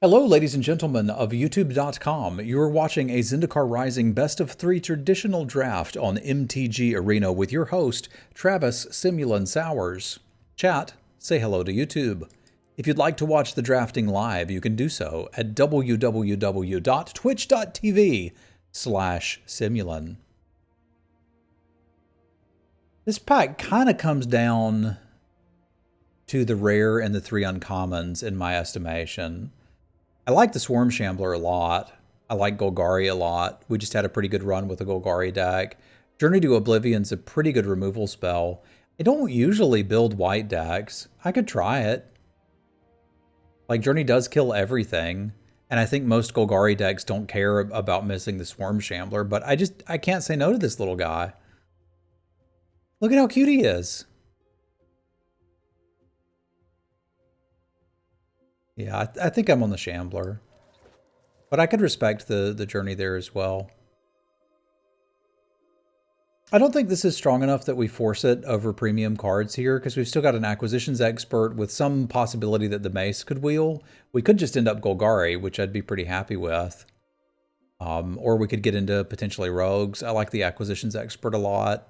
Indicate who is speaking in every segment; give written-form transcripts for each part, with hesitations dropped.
Speaker 1: Hello, ladies and gentlemen of YouTube.com. You are watching a Zendikar Rising Best of 3 traditional draft on MTG Arena with your host, Travis Semulin Sowers. Chat, say hello to YouTube. If you'd like to watch the drafting live, you can do so at www.twitch.tv/Semulin. This pack kind of comes down to the rare and the 3 uncommons in my estimation. I like the Swarm Shambler a lot. I like Golgari a lot. We just had a pretty good run with the Golgari deck. Journey to Oblivion's a pretty good removal spell. I don't usually build white decks. I could try it. Like, Journey does kill everything, and I think most Golgari decks don't care about missing the Swarm Shambler, but I can't say no to this little guy. Look at how cute he is. Yeah, I think I'm on the Shambler. But I could respect the Journey there as well. I don't think this is strong enough that we force it over premium cards here, because we've still got an Acquisitions Expert with some possibility that the Mace could wheel. We could just end up Golgari, which I'd be pretty happy with. Or we could get into potentially Rogues. I like the Acquisitions Expert a lot.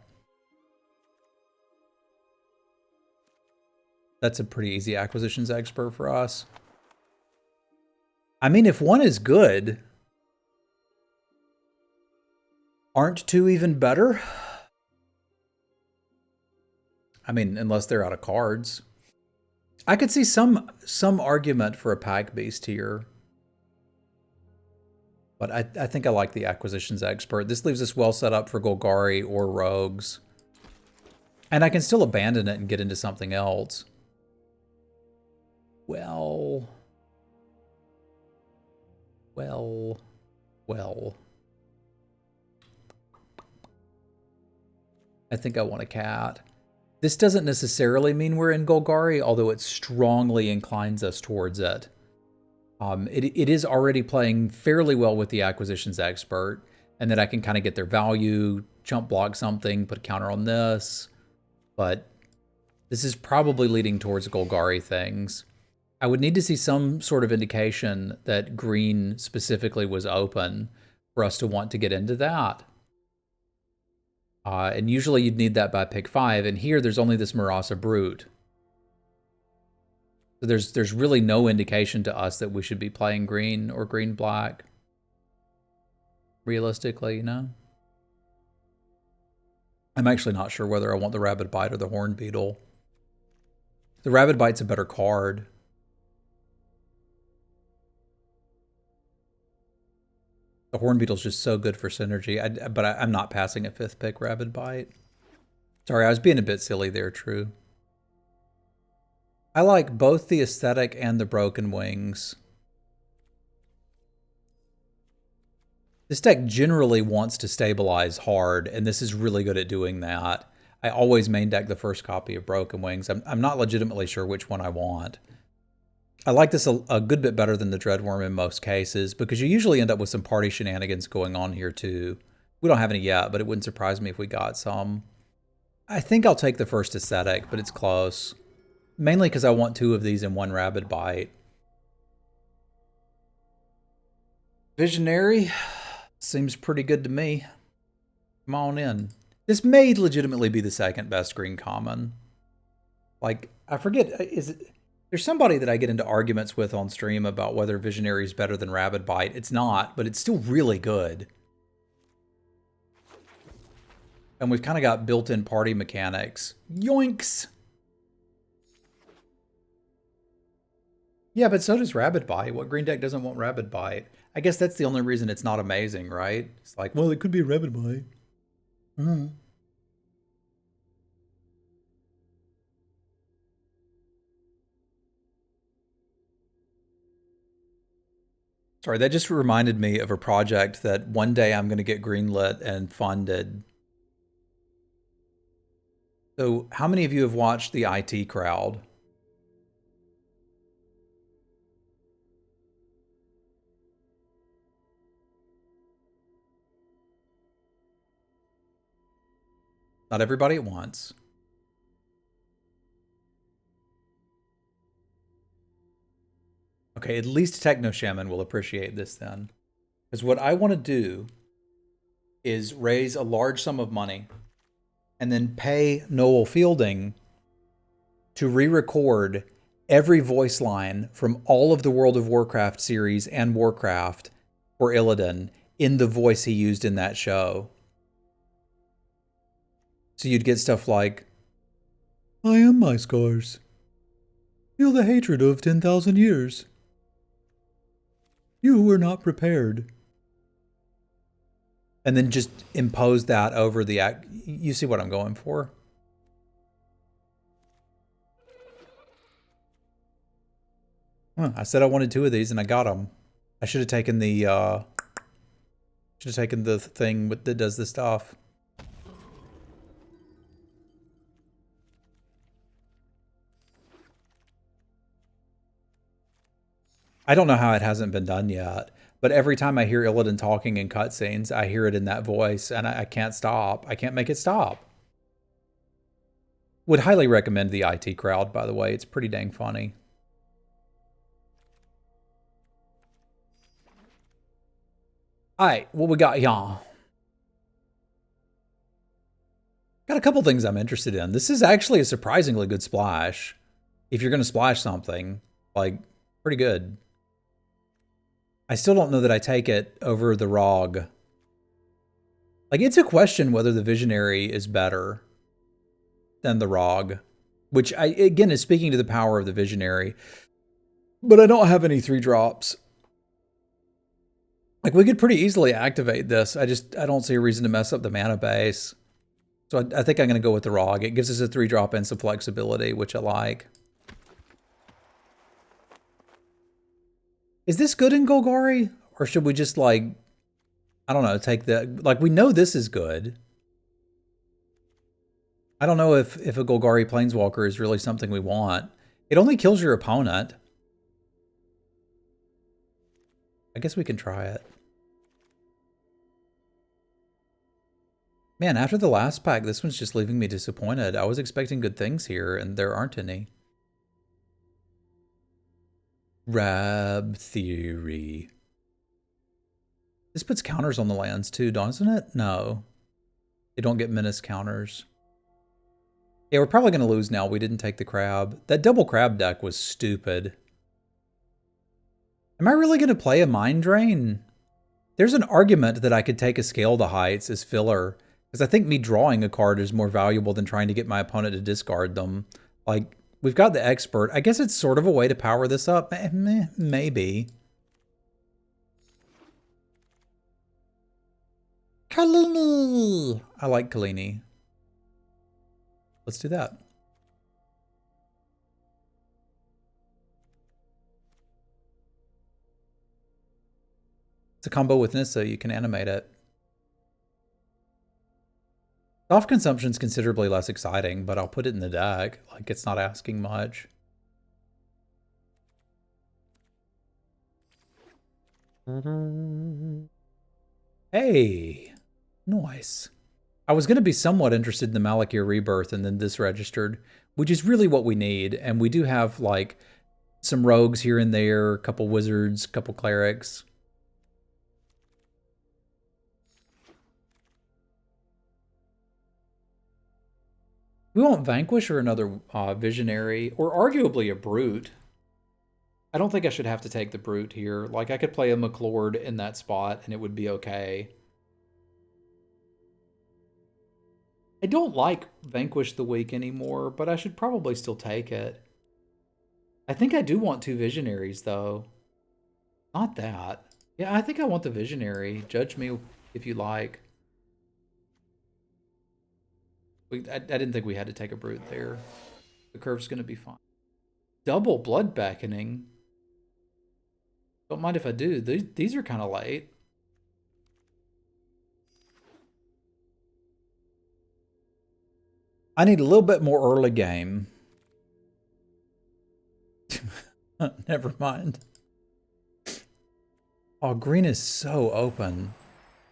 Speaker 1: That's a pretty easy Acquisitions Expert for us. I mean, if one is good, aren't two even better? I mean, unless they're out of cards. I could see some argument for a Pack Beast here. But I think I like the Acquisitions Expert. This leaves us well set up for Golgari or Rogues. And I can still abandon it and get into something else. Well... I think I want a cat. This doesn't necessarily mean we're in Golgari, although it strongly inclines us towards it. It is already playing fairly well with the Acquisitions Expert, and that I can kind of get their value, chump block something, put a counter on this. But this is probably leading towards Golgari things. I would need to see some sort of indication that green specifically was open for us to want to get into that. And usually you'd need that by pick 5, and here there's only this Murasa Brute. So there's really no indication to us that we should be playing green or green-black. Realistically, you know? I'm actually not sure whether I want the Rabid Bite or the Horn Beetle. The Rabid Bite's a better card. The Horn Beetle's just so good for synergy, but I'm not passing a 5th pick Rabid Bite. Sorry, I was being a bit silly there, true. I like both the aesthetic and the Broken Wings. This deck generally wants to stabilize hard, and this is really good at doing that. I always main deck the first copy of Broken Wings. I'm not legitimately sure which one I want. I like this a good bit better than the Dreadworm in most cases, because you usually end up with some party shenanigans going on here too. We don't have any yet, but it wouldn't surprise me if we got some. I think I'll take the first aesthetic, but it's close. Mainly because I want 2 of these in one Rabid Bite. Visionary seems pretty good to me. Come on in. This may legitimately be the second best green common. Like, I forget, is it... There's somebody that I get into arguments with on stream about whether Visionary is better than Rabid Bite. It's not, but it's still really good. And we've kind of got built-in party mechanics. Yoinks! Yeah, but so does Rabid Bite. What green deck doesn't want Rabid Bite? I guess that's the only reason it's not amazing, right? It's like, well, it could be a Rabid Bite. Sorry, that just reminded me of a project that one day I'm going to get greenlit and funded. So how many of you have watched the IT Crowd? Not everybody at once. Okay, at least Techno Shaman will appreciate this then. Because what I want to do is raise a large sum of money and then pay Noel Fielding to re-record every voice line from all of the World of Warcraft series and Warcraft for Illidan in the voice he used in that show. So you'd get stuff like, I am my scars. Feel the hatred of 10,000 years. You were not prepared. And then just impose that over the act. You see what I'm going for? I said I wanted 2 of these and I got them. I should have taken the thing that does the stuff. I don't know how it hasn't been done yet, but every time I hear Illidan talking in cutscenes, I hear it in that voice, and I can't stop. I can't make it stop. Would highly recommend the IT Crowd, by the way. It's pretty dang funny. Alright, what we got here? Got a couple things I'm interested in. This is actually a surprisingly good splash. If you're going to splash something, like, pretty good. I still don't know that I take it over the Rog. Like, it's a question whether the Visionary is better than the Rog, which, again, is speaking to the power of the Visionary. But I don't have any 3-drops. Like, we could pretty easily activate this. I don't see a reason to mess up the mana base. So I think I'm going to go with the Rog. It gives us a 3-drop and some flexibility, which I like. Is this good in Golgari? Or should we just, like, I don't know, take the... Like, we know this is good. I don't know if a Golgari Planeswalker is really something we want. It only kills your opponent. I guess we can try it. Man, after the last pack, this one's just leaving me disappointed. I was expecting good things here, and there aren't any. Rab Theory. This puts counters on the lands too, doesn't it? No. They don't get menace counters. Yeah, we're probably going to lose now. We didn't take the crab. That double crab deck was stupid. Am I really going to play a Mind Drain? There's an argument that I could take a Scale to Heights as filler, because I think me drawing a card is more valuable than trying to get my opponent to discard them. Like, we've got the Expert. I guess it's sort of a way to power this up. Maybe. Kalini! I like Kalini. Let's do that. It's a combo with Nissa. You can animate it. Soft consumption's considerably less exciting, but I'll put it in the deck. Like, it's not asking much. Hey, nice. I was going to be somewhat interested in the Malakir Rebirth, and then this registered, which is really what we need. And we do have, like, some rogues here and there, a couple wizards, a couple clerics. We want Vanquish or another Visionary, or arguably a Brute. I don't think I should have to take the Brute here. Like, I could play a McLord in that spot, and it would be okay. I don't like Vanquish the Weak anymore, but I should probably still take it. I think I do want 2 Visionaries, though. Not that. Yeah, I think I want the Visionary. Judge me if you like. I didn't think we had to take a Brute there. The curve's going to be fine. Double Blood Beckoning. Don't mind if I do. These are kind of late. I need a little bit more early game. Never mind. Oh, green is so open.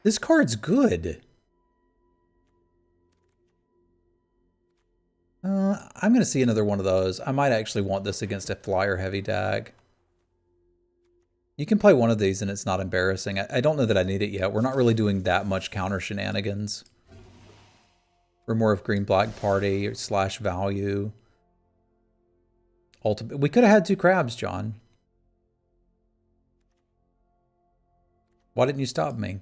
Speaker 1: This card's good. I'm going to see another one of those. I might actually want this against a flyer heavy deck. You can play one of these and it's not embarrassing. I don't know that I need it yet. We're not really doing that much counter shenanigans. We're more of green-black party / value. Ultimate. We could have had 2 crabs, John. Why didn't you stop me?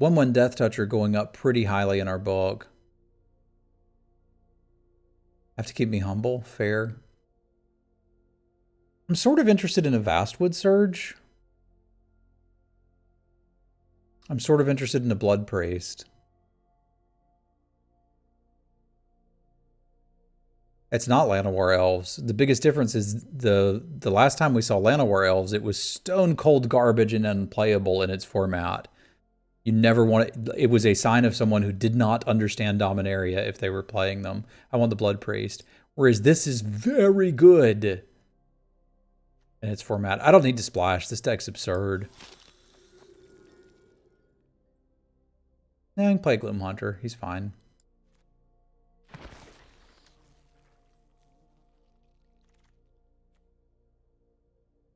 Speaker 1: 1/1 Death Toucher going up pretty highly in our book. Have to keep me humble. Fair. I'm sort of interested in a Vastwood Surge. I'm sort of interested in a Blood Priest. It's not Llanowar Elves. The biggest difference is the last time we saw Llanowar Elves, it was stone cold garbage and unplayable in its format. You never want it. It was a sign of someone who did not understand Dominaria if they were playing them. I want the Blood Priest. Whereas this is very good in its format. I don't need to splash. This deck's absurd. Yeah, I can play Gloom Hunter. He's fine.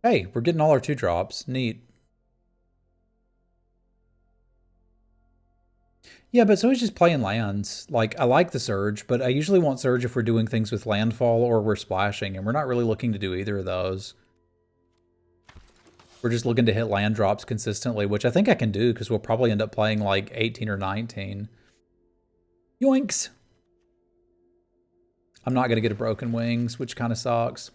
Speaker 1: Hey, we're getting all our 2-drops. Neat. Yeah, but so it's just playing lands. Like, I like the Surge, but I usually want Surge if we're doing things with landfall or we're splashing, and we're not really looking to do either of those. We're just looking to hit land drops consistently, which I think I can do because we'll probably end up playing like 18 or 19. Yoinks! I'm not going to get a Broken Wings, which kind of sucks.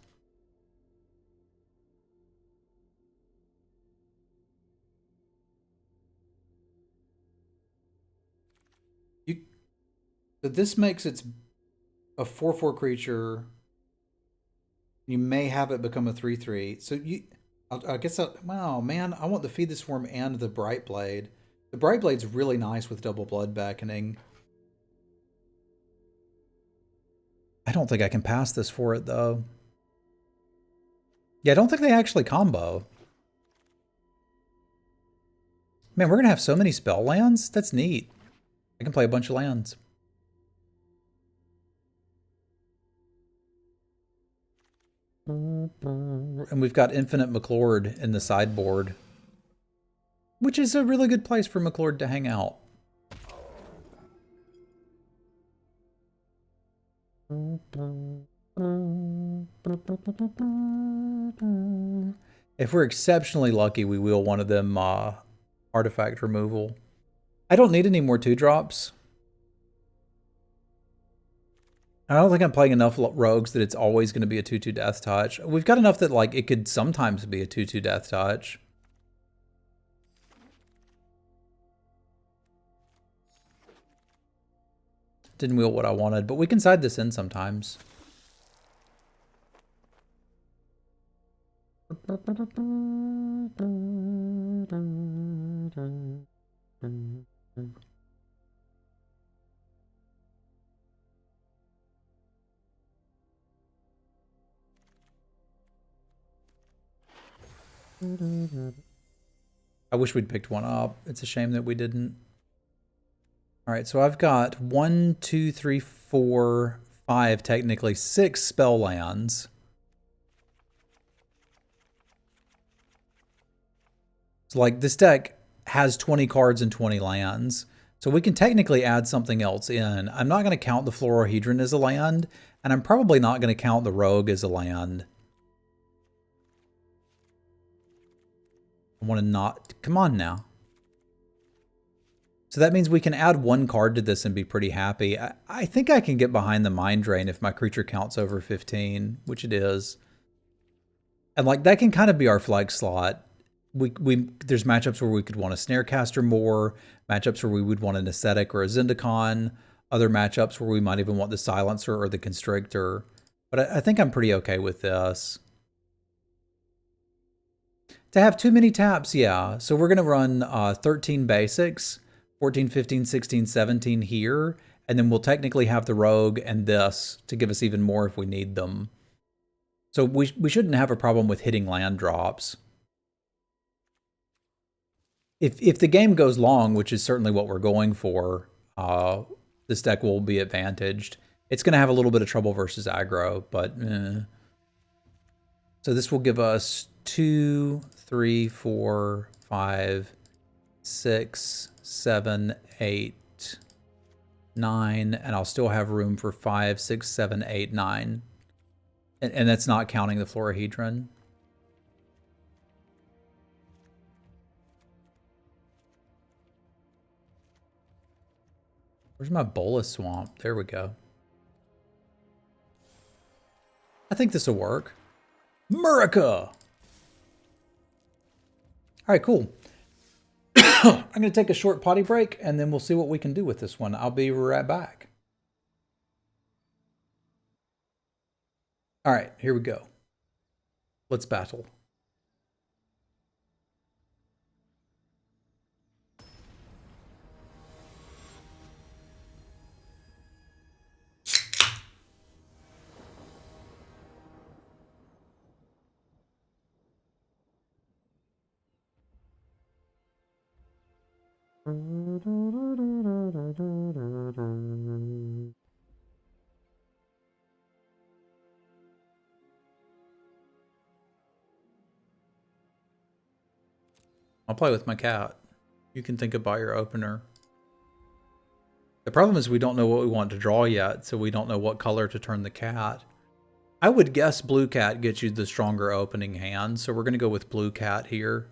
Speaker 1: So this makes it a 4/4 creature. You may have it become a 3/3. So I guess, wow, man, I want the Feed the Swarm and the Bright Blade. The Bright Blade's really nice with double Blood Beckoning. I don't think I can pass this for it, though. Yeah, I don't think they actually combo. Man, we're going to have so many spell lands. That's neat. I can play a bunch of lands. And we've got Infinite McLord in the sideboard, which is a really good place for McLord to hang out. If we're exceptionally lucky, we wheel one of them artifact removal. I don't need any more 2-drops. I don't think I'm playing enough rogues that it's always going to be a 2/2 Death Touch. We've got enough that like it could sometimes be a 2/2 Death Touch. Didn't wheel what I wanted, but we can side this in sometimes. I wish we'd picked one up. It's a shame that we didn't. All right, so I've got 1, 2, 3, 4, 5, technically 6 spell lands. So like this deck has 20 cards and 20 lands. So we can technically add something else in. I'm not going to count the Florohedron as a land, and I'm probably not going to count the Rogue as a land. I want to not... Come on now. So that means we can add 1 card to this and be pretty happy. I think I can get behind the Mind Drain if my creature counts over 15, which it is. And like that can kind of be our flex slot. There's matchups where we could want a Snarecaster more, matchups where we would want an Ascetic or a Zendikar, other matchups where we might even want the Silencer or the Constrictor. But I think I'm pretty okay with this. To have too many taps, yeah. So we're going to run 13 basics, 14, 15, 16, 17 here, and then we'll technically have the Rogue and this to give us even more if we need them. So we shouldn't have a problem with hitting land drops. If the game goes long, which is certainly what we're going for, this deck will be advantaged. It's going to have a little bit of trouble versus aggro, but So this will give us 2, 3, 4, 5, 6, 7, 8, 9, and I'll still have room for 5, 6, 7, 8, 9. And that's not counting the Florahedron. Where's my Bolus Swamp? There we go. I think this will work. Murica! Alright, cool. I'm going to take a short potty break, and then we'll see what we can do with this one. I'll be right back. Alright, here we go. Let's battle. I'll play with my cat. You can think about your opener. The problem is we don't know what we want to draw yet, so we don't know what color to turn the cat. I would guess blue cat gets you the stronger opening hand, so we're going to go with blue cat here.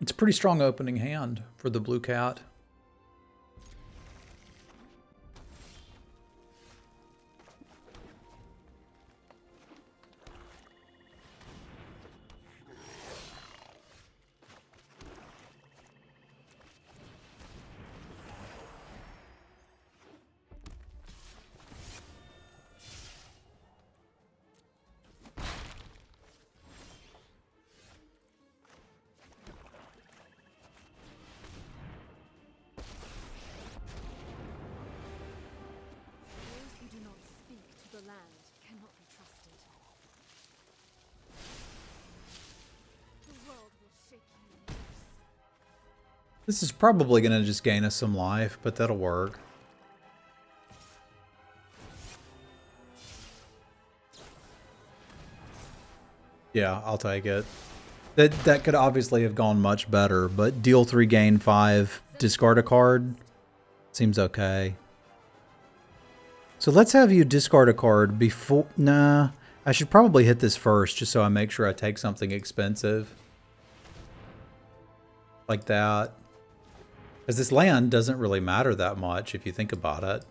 Speaker 1: It's a pretty strong opening hand for the blue cat. This is probably going to just gain us some life, but that'll work. Yeah, I'll take it. That could obviously have gone much better, but deal 3, gain 5, discard a card seems okay. So let's have you discard a card before... Nah, I should probably hit this first just so I make sure I take something expensive. Like that. Because this land doesn't really matter that much if you think about it.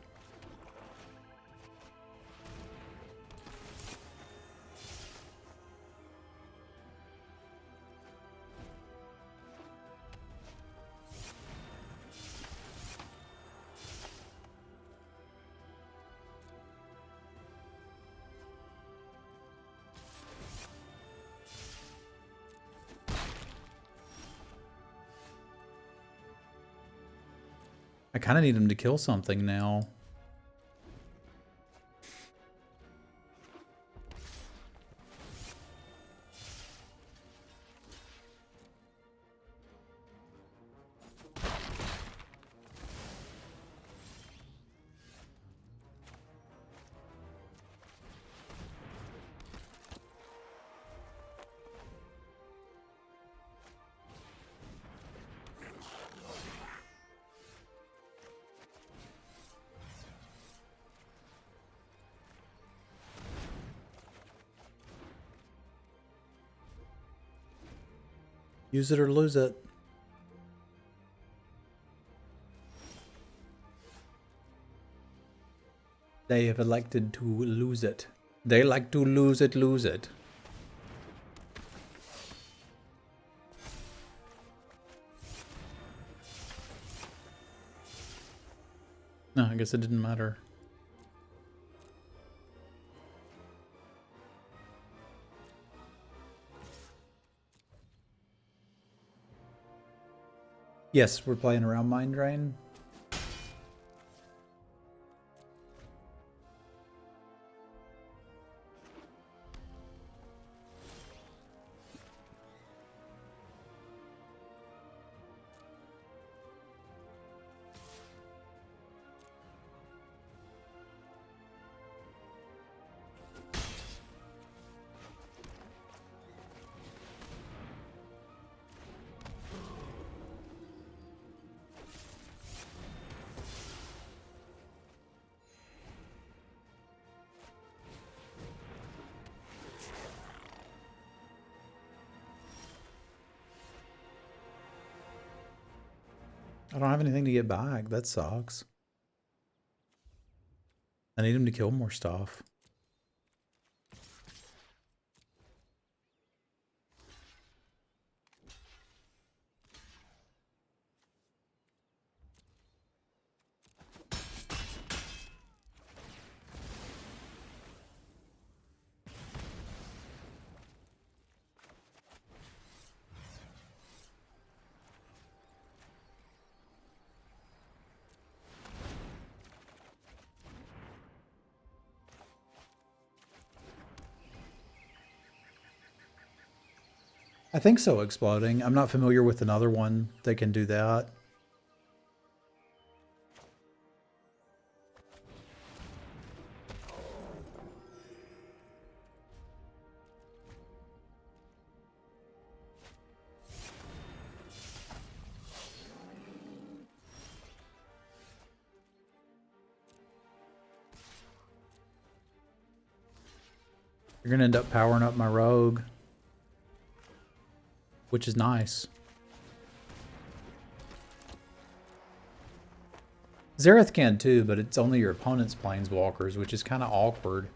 Speaker 1: I kind of need him to kill something now. Use it or lose it. They have elected to lose it. They like to lose it, lose it. No, I guess it didn't matter. Yes, we're playing around Mind Drain. I don't have anything to get back. That sucks. I need him to kill more stuff. I think so, exploding. I'm not familiar with another one that can do that. You're gonna end up powering up my rogue, which is nice. Zareth can too, but it's only your opponent's planeswalkers, which is kind of awkward.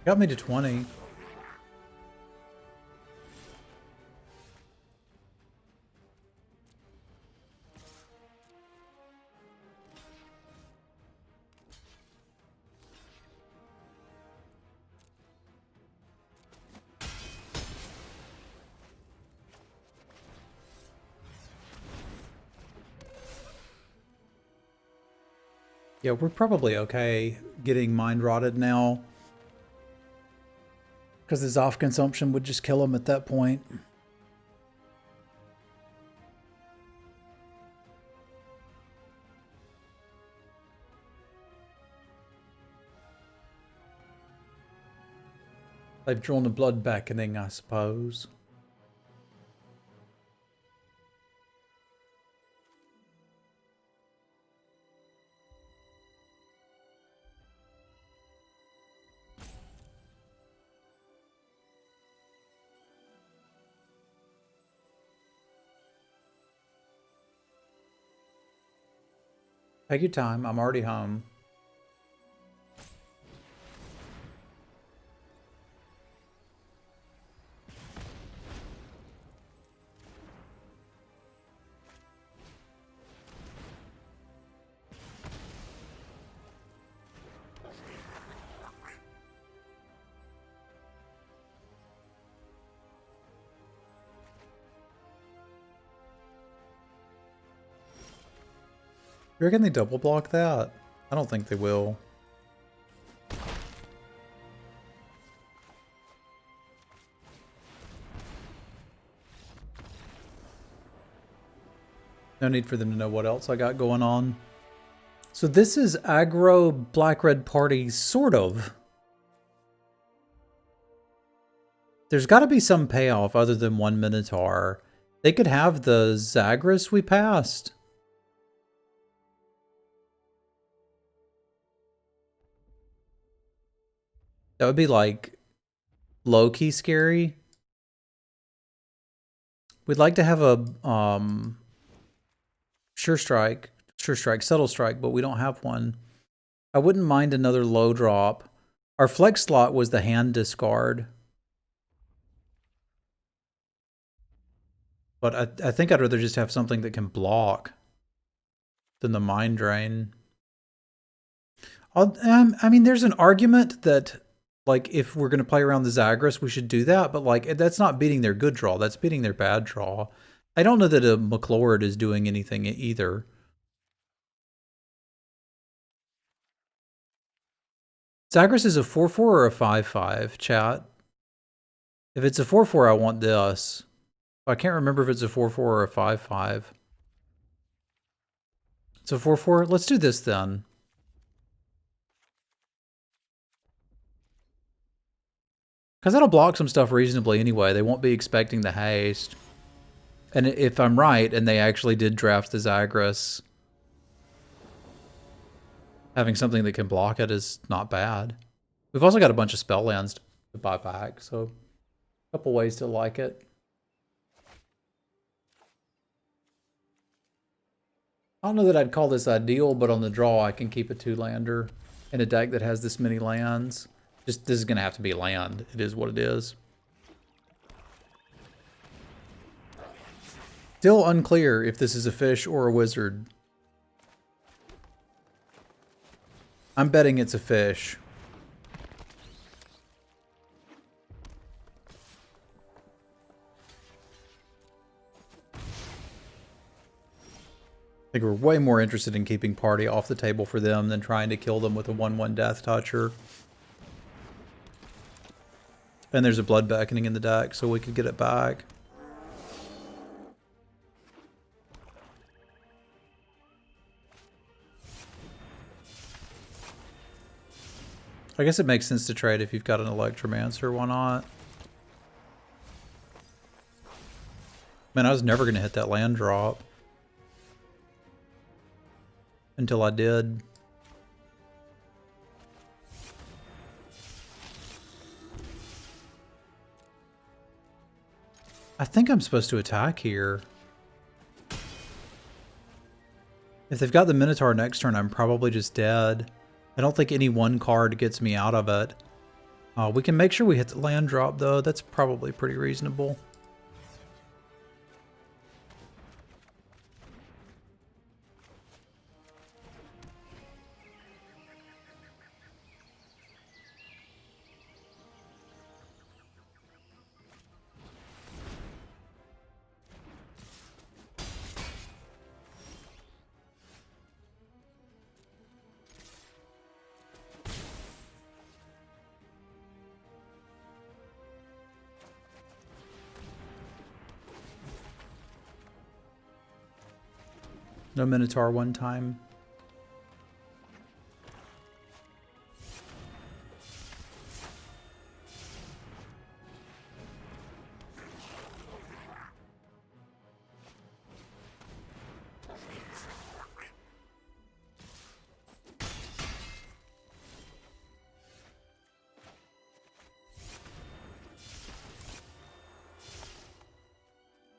Speaker 1: Got me to 20. Yeah, we're probably okay getting mind rotted now, because his off consumption would just kill him at that point. They've drawn the blood beckoning, I suppose. Take your time, I'm already home. You reckon they double block that? I don't think they will. No need for them to know what else I got going on. So this is aggro black-red party, sort of. There's got to be some payoff other than one Minotaur. They could have the Zagras we passed. That would be like low-key scary. We'd like to have a sure strike, subtle strike, but we don't have one. I wouldn't mind another low drop. Our flex slot was the hand discard. But I think I'd rather just have something that can block than the mind drain. I mean, there's an argument that, like, if we're going to play around the Zagras, we should do that. But, like, that's not beating their good draw. That's beating their bad draw. I don't know that a McLord is doing anything either. Zagras is a 4-4 or a 5-5, chat? If it's a 4-4, I want this. I can't remember if it's a 4-4 or a 5-5. It's a 4-4? Let's do this then. Because that'll block some stuff reasonably anyway. They won't be expecting the haste. And if I'm right, and they actually did draft the Zagreus, having something that can block it is not bad. We've also got a bunch of spell lands to buy back, so a couple ways to like it. I don't know that I'd call this ideal, but on the draw I can keep a 2-lander in a deck that has this many lands. Just this is going to have to be land. It is what it is. Still unclear if this is a fish or a wizard. I'm betting it's a fish. I think we're way more interested in keeping party off the table for them than trying to kill them with a 1/1 Death Toucher. And there's a Blood Beckoning in the deck, so we could get it back. I guess it makes sense to trade if you've got an Electromancer, why not? Man, I was never going to hit that land drop. Until I did. I think I'm supposed to attack here. If they've got the Minotaur next turn, I'm probably just dead. I don't think any one card gets me out of it. We can make sure we hit the land drop, though. That's probably pretty reasonable. No Minotaur one time.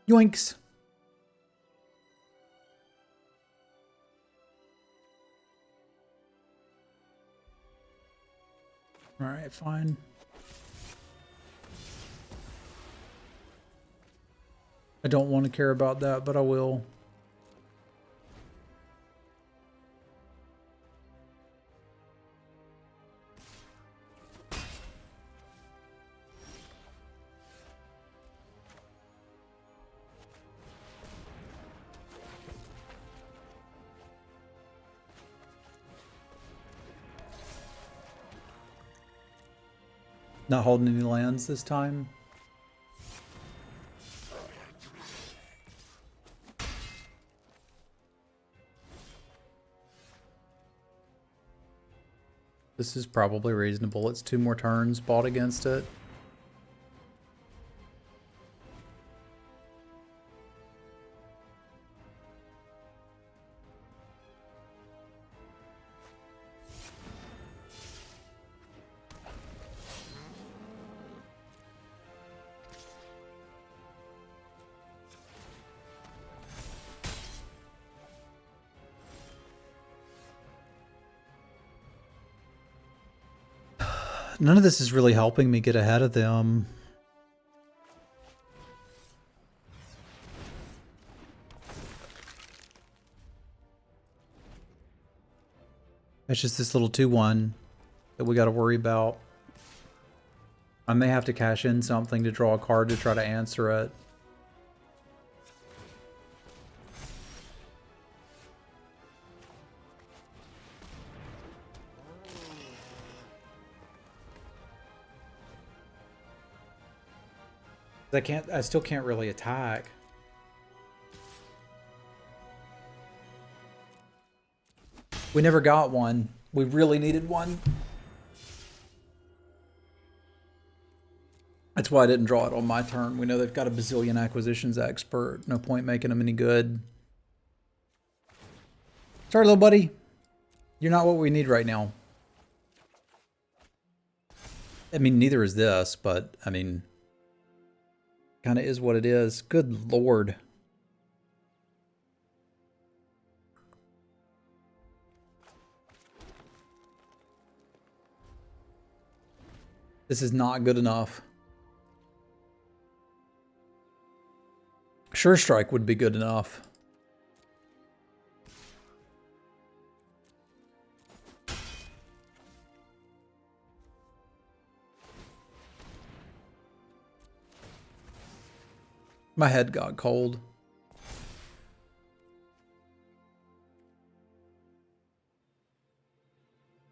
Speaker 1: Yoinks. All right, fine. I don't want to care about that, but I will. Not holding any lands this time. This is probably reasonable. It's 2 more turns bought against it. None of this is really helping me get ahead of them. It's just this little 2/1 that we got to worry about. I may have to cash in something to draw a card to try to answer it. I still can't really attack. We never got one. We really needed one. That's why I didn't draw it on my turn. We know they've got a bazillion acquisitions expert. No point making them any good. Sorry, little buddy. You're not what we need right now. I mean, neither is this, but, I mean, kind of is what it is. Good lord. This is not good enough. Sure Strike would be good enough. My head got cold.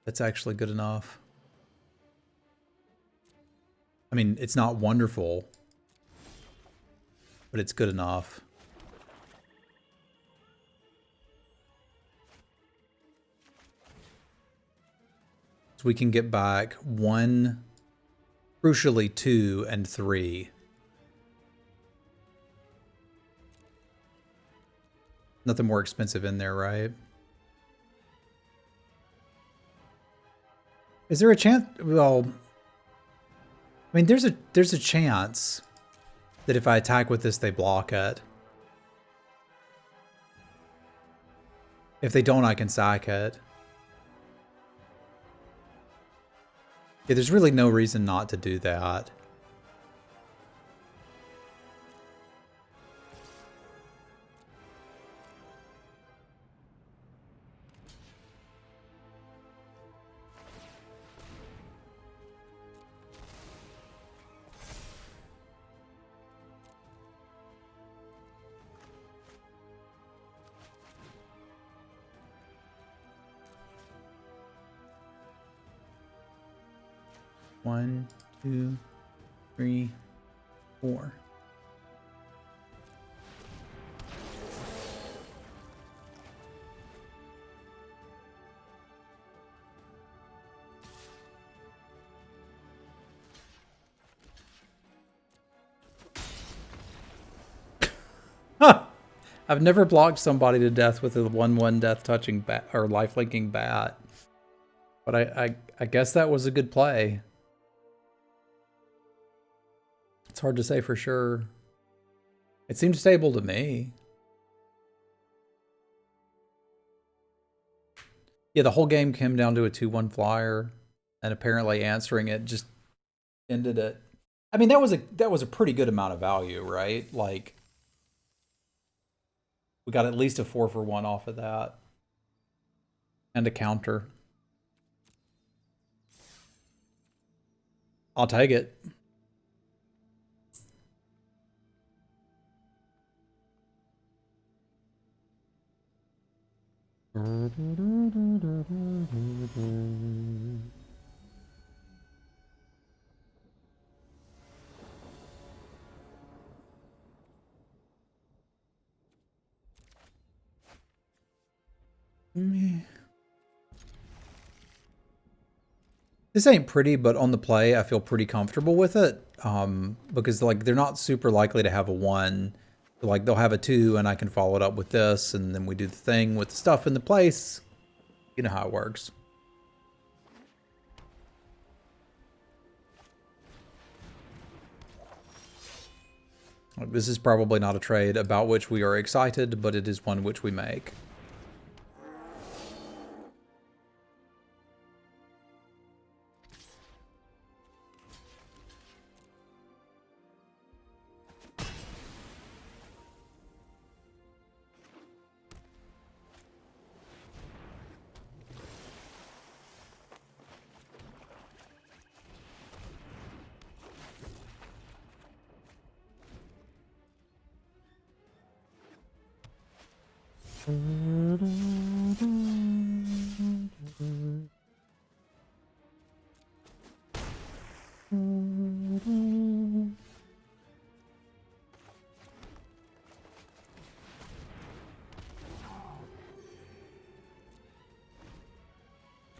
Speaker 1: That's actually good enough. I mean, it's not wonderful, but it's good enough. So we can get back 1, crucially 2, and 3. Nothing more expensive in there, right? Is there a chance? Well, I mean, there's a chance that if I attack with this, they block it. If they don't, I can sack it. Yeah, there's really no reason not to do that. One, 2, 3, 4. Huh. I've never blocked somebody to death with a 1/1 death touching bat or life linking bat. But I guess that was a good play. It's hard to say for sure. It seemed stable to me. Yeah, the whole game came down to a 2/1 flyer, and apparently answering it just ended it. I mean, that was a pretty good amount of value, right? Like, we got at least a 4-for-1 off of that. And a counter. I'll take it. This ain't pretty, but on the play, I feel pretty comfortable with it. Because like they're not super likely to have a 1. Like they'll have a 2, and I can follow it up with this, and then we do the thing with the stuff in the place. You know how it works. This is probably not a trade about which we are excited, but it is one which we make.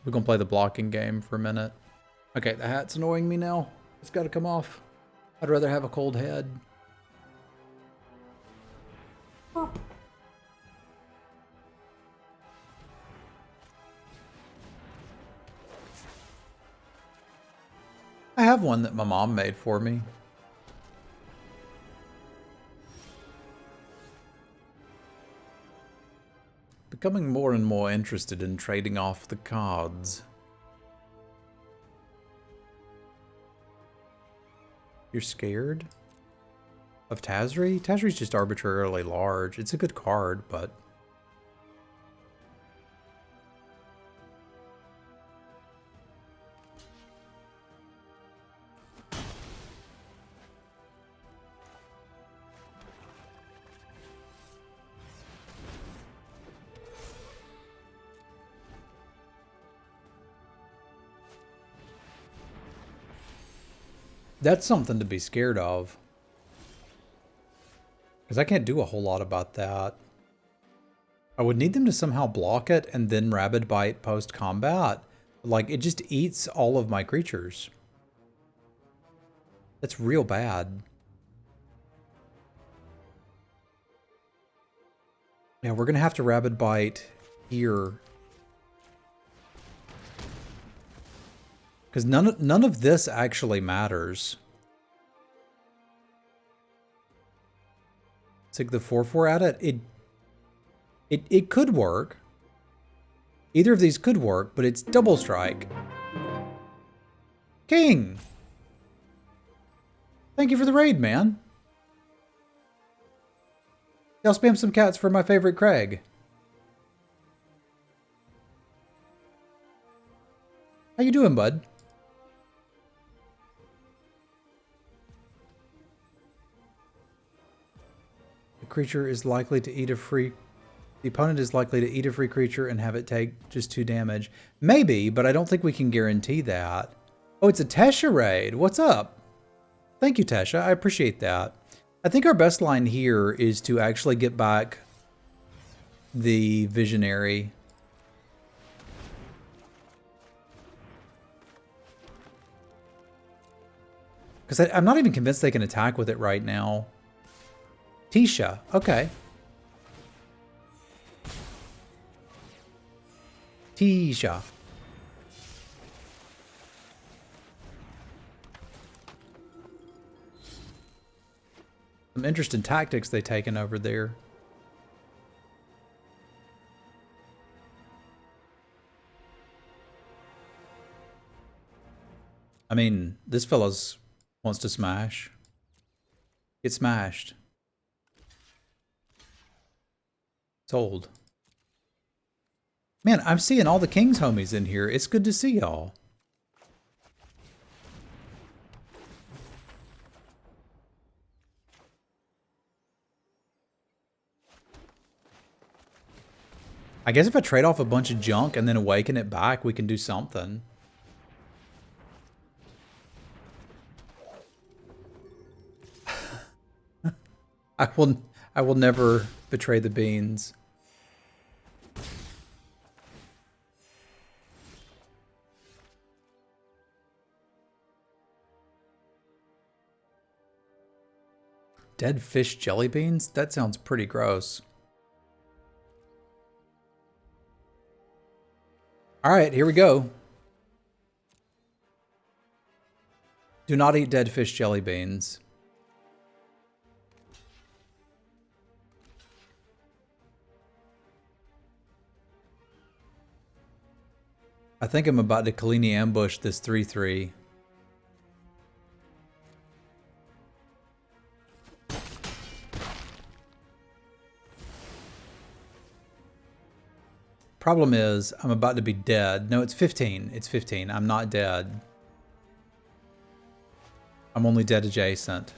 Speaker 1: We're gonna play the blocking game for a minute. Okay, the hat's annoying me now. It's gotta come off. I'd rather have a cold head. I have one that my mom made for me. Becoming more and more interested in trading off the cards. You're scared? Of Tazri? Tazri's just arbitrarily large. It's a good card, but... That's something to be scared of. Because I can't do a whole lot about that. I would need them to somehow block it and then Rabid Bite post-combat. Like, it just eats all of my creatures. That's real bad. Yeah, we're going to have to Rabid Bite here. Because none of this actually matters. Take the 4/4 at it. It could work. Either of these could work, but it's double strike. King! Thank you for the raid, man. Y'all spam some cats for my favorite Craig. How you doing, bud? Creature is likely to eat a free... The opponent is likely to eat a free creature and have it take just 2 damage. Maybe, but I don't think we can guarantee that. Oh, it's a Tesha raid. What's up? Thank you, Tesha. I appreciate that. I think our best line here is to actually get back the Visionary. Because I'm not even convinced they can attack with it right now. Tisha, okay. Tisha. Some interesting tactics they taken over there. I mean, this fellow's wants to smash. Get smashed. Sold. Man, I'm seeing all the King's homies in here. It's good to see y'all. I guess if I trade off a bunch of junk and then awaken it back, we can do something. I will never betray the beans. Dead fish jelly beans? That sounds pretty gross. All right, here we go. Do not eat dead fish jelly beans. I think I'm about to Kalini ambush this 3/3. Problem is, I'm about to be dead. No, it's 15. It's 15. I'm not dead. I'm only dead adjacent.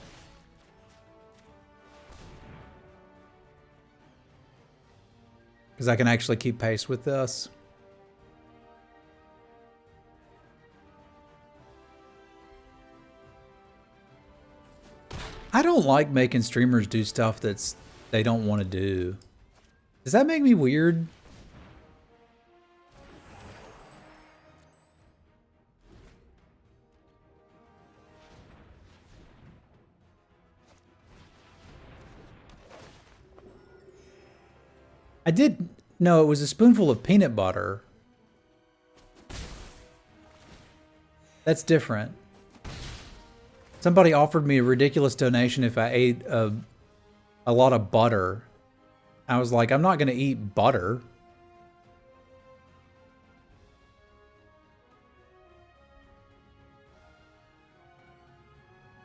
Speaker 1: Because I can actually keep pace with this. I don't like making streamers do stuff they don't want to do. Does that make me weird? I did... No, it was a spoonful of peanut butter. That's different. Somebody offered me a ridiculous donation if I ate a lot of butter. I was like, I'm not going to eat butter.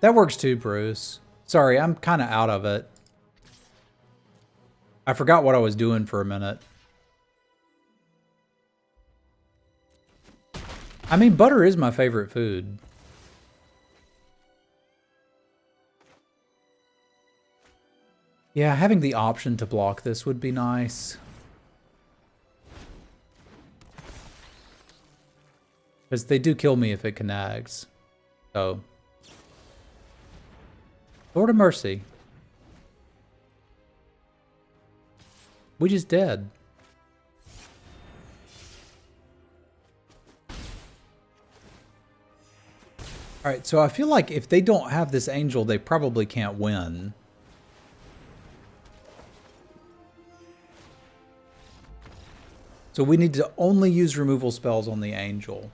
Speaker 1: That works too, Bruce. Sorry, I'm kind of out of it. I forgot what I was doing for a minute. I mean, butter is my favorite food. Yeah, having the option to block this would be nice. Because they do kill me if it connects. So. Lord of mercy. We just dead. Alright, so I feel like if they don't have this angel, they probably can't win. So we need to only use removal spells on the angel.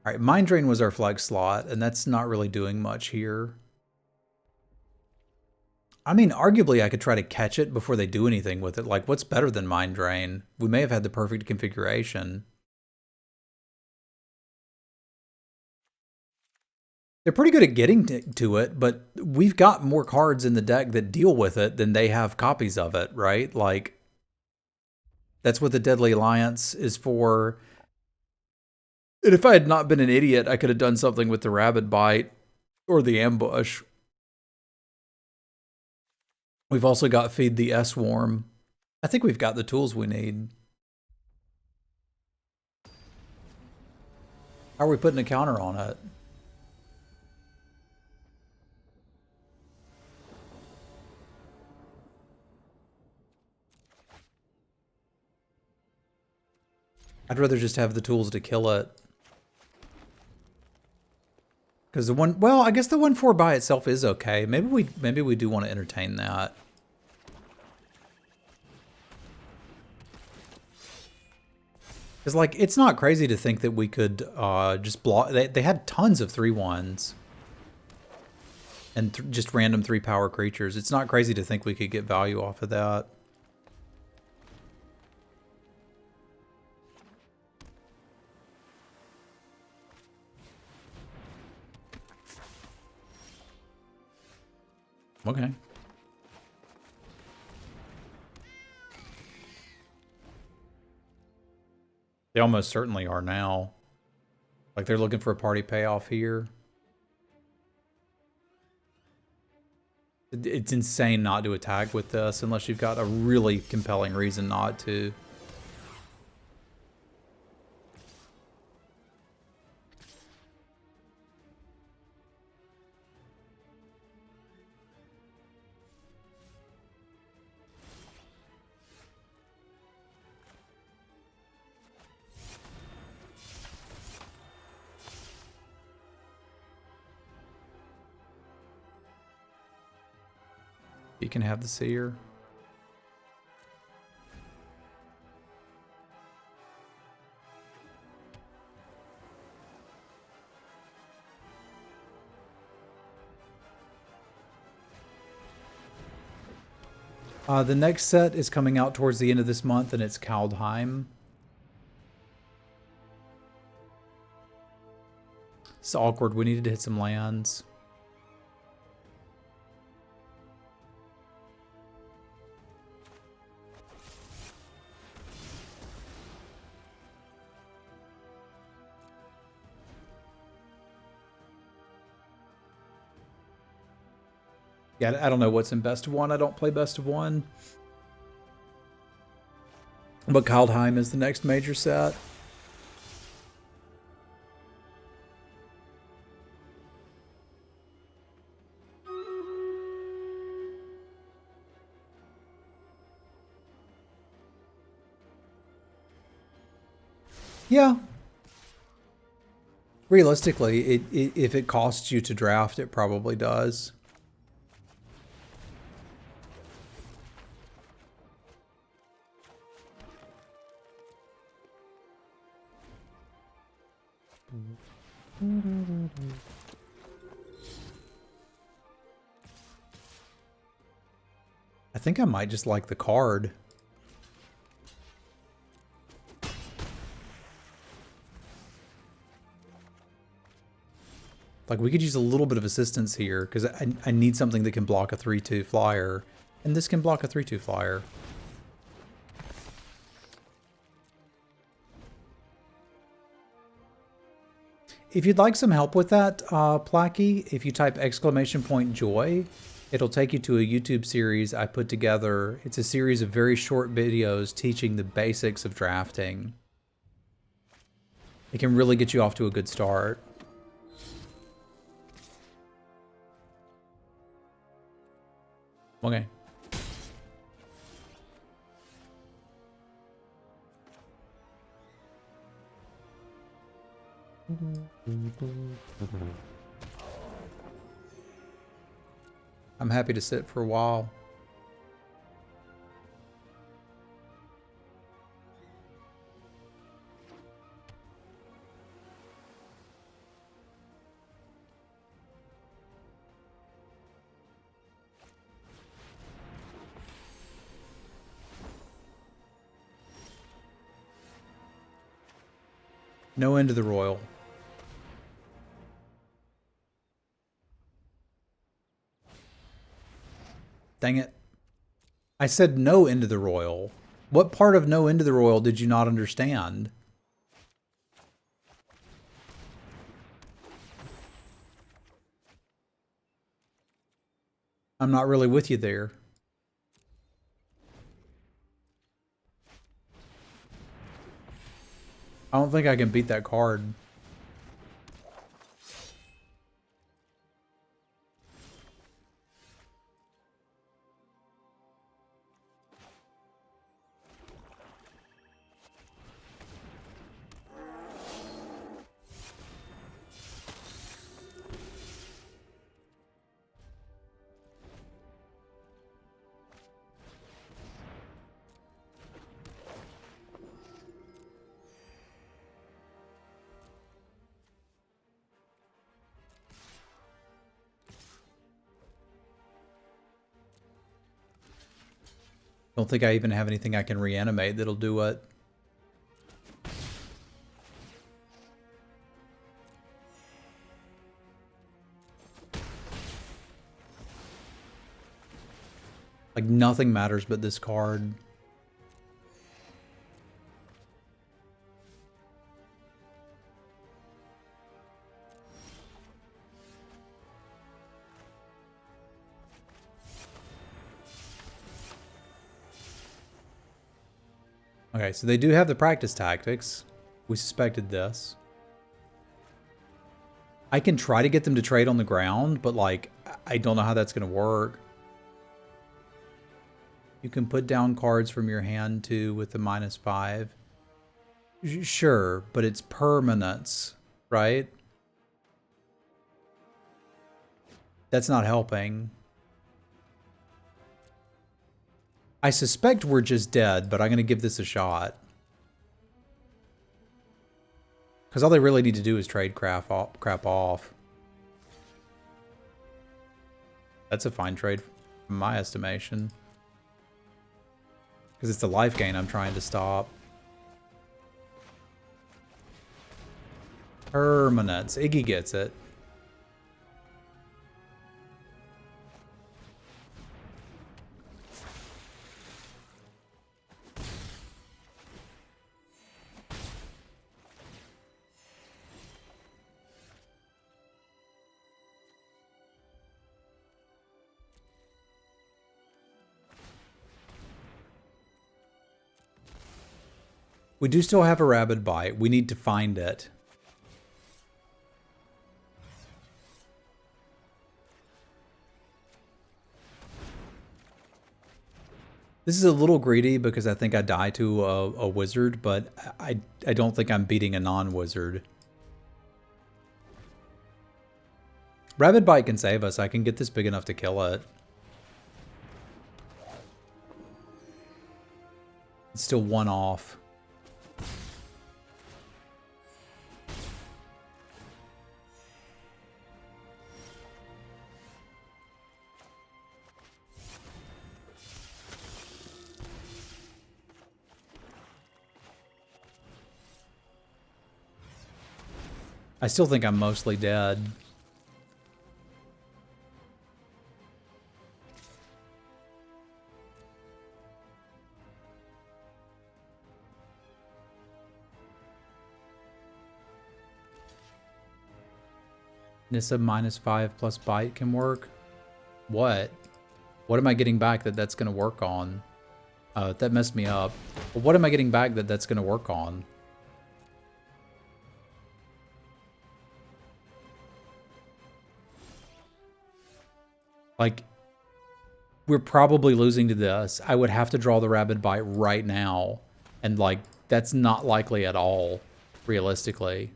Speaker 1: Alright, Mind Drain was our flex slot, and that's not really doing much here. I mean, arguably I could try to catch it before they do anything with it. Like, what's better than Mind Drain? We may have had the perfect configuration. They're pretty good at getting to it, but we've got more cards in the deck that deal with it than they have copies of it, right? Like, that's what the Deadly Alliance is for. And if I had not been an idiot, I could have done something with the Rabid Bite or the Ambush. We've also got Feed the S-Worm. I think we've got the tools we need. How are we putting a counter on it? I'd rather just have the tools to kill it. Because the one, well, I guess the 1/4 by itself is okay. Maybe we do want to entertain that. Because like it's not crazy to think that we could just block. They had tons of 3/1s and just random 3-power creatures. It's not crazy to think we could get value off of that. Okay. They almost certainly are now. Like they're looking for a party payoff here. It's insane not to attack with this unless you've got a really compelling reason not to. You can have the seer. The next set is coming out towards the end of this month, and it's Kaldheim. It's awkward. We needed to hit some lands. Yeah, I don't know what's in best of one. I don't play best of one. But Kaldheim is the next major set. Yeah. Realistically, if it costs you to draft, it probably does. I think I might just like the card. Like, we could use a little bit of assistance here, because I need something that can block a 3/2 flyer. And this can block a 3/2 flyer. If you'd like some help with that, Placky, if you type !joy, it'll take you to a YouTube series I put together. It's a series of very short videos teaching the basics of drafting. It can really get you off to a good start. Okay. I'm happy to sit for a while. No end to the royal. Dang it. I said no end to the royal. What part of no end to the royal did you not understand? I'm not really with you there. I don't think I can beat that card. Don't think I even have anything I can reanimate that'll do it. Like, nothing matters but this card. Okay, so they do have the practice tactics. We suspected this. I can try to get them to trade on the ground, but, like, I don't know how that's going to work. You can put down cards from your hand, too, with the -5. Sure, but it's permanence, right? That's not helping. I suspect we're just dead, but I'm going to give this a shot. Because all they really need to do is trade crap off. That's a fine trade from my estimation. Because it's the life gain I'm trying to stop. Permanence. Iggy gets it. We do still have a rabid bite. We need to find it. This is a little greedy because I think I die to a wizard, but I don't think I'm beating a non-wizard. Rabid Bite can save us. I can get this big enough to kill it. It's still one off. I still think I'm mostly dead. Nissa -5 plus bite can work. What? What am I getting back that's going to work on? That messed me up. But what am I getting back that's going to work on? Like, we're probably losing to this. I would have to draw the Rabid Bite right now. And, like, that's not likely at all, realistically.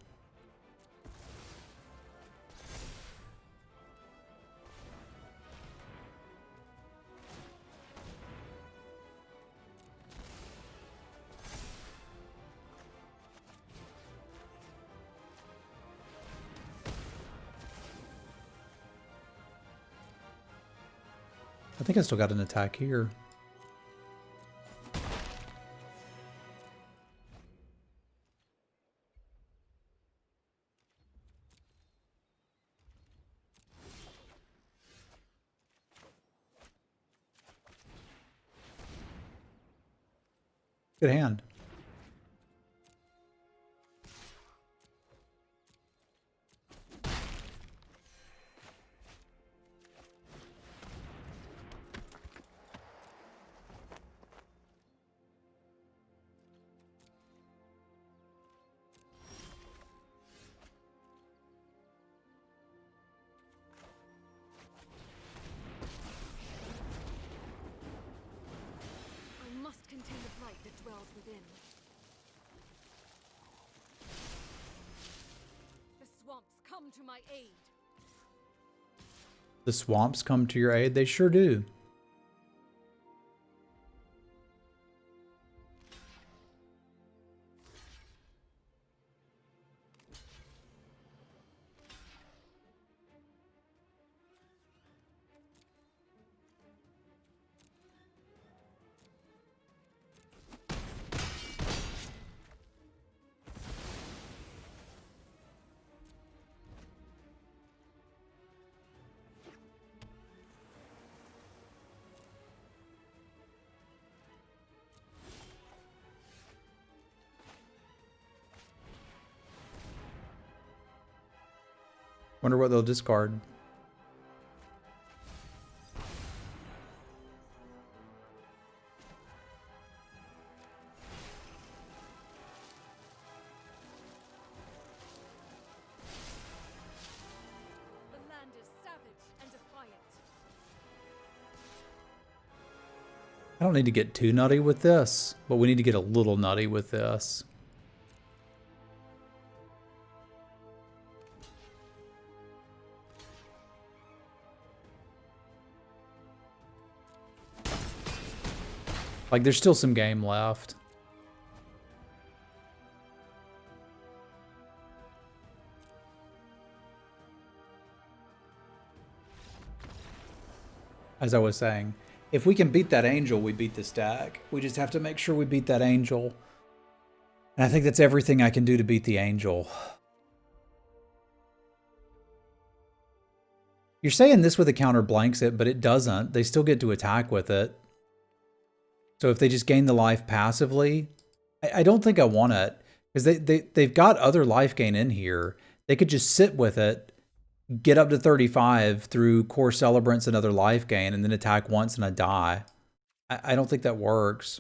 Speaker 1: I think I still got an attack here. Good hand.
Speaker 2: To my aid.
Speaker 1: The swamps come to your aid? They sure do. Wonder what they'll discard.
Speaker 2: The land is savage and defiant.
Speaker 1: I don't need to get too nutty with this, but we need to get a little nutty with this. Like, there's still some game left. As I was saying, if we can beat that angel, we beat the stack. We just have to make sure we beat that angel. And I think that's everything I can do to beat the angel. You're saying this with a counter blanks it, but it doesn't. They still get to attack with it. So if they just gain the life passively, I don't think I want it. Because they've got other life gain in here. They could just sit with it, get up to 35 through Core Celebrants and other life gain, and then attack once and I die. I don't think that works.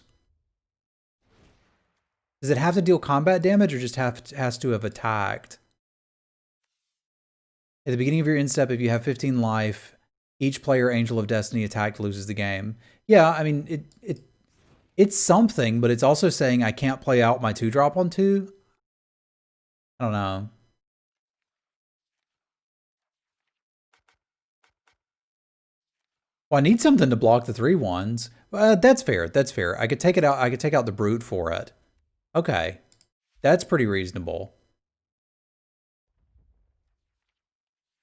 Speaker 1: Does it have to deal combat damage or just has to have attacked? At the beginning of your end step, if you have 15 life, each player Angel of Destiny attacked loses the game. Yeah, I mean, it's something, but it's also saying I can't play out my 2-drop on 2. I don't know. Well, I need something to block the 3/1s. That's fair. That's fair. I could take it out. I could take out the brute for it. Okay. That's pretty reasonable.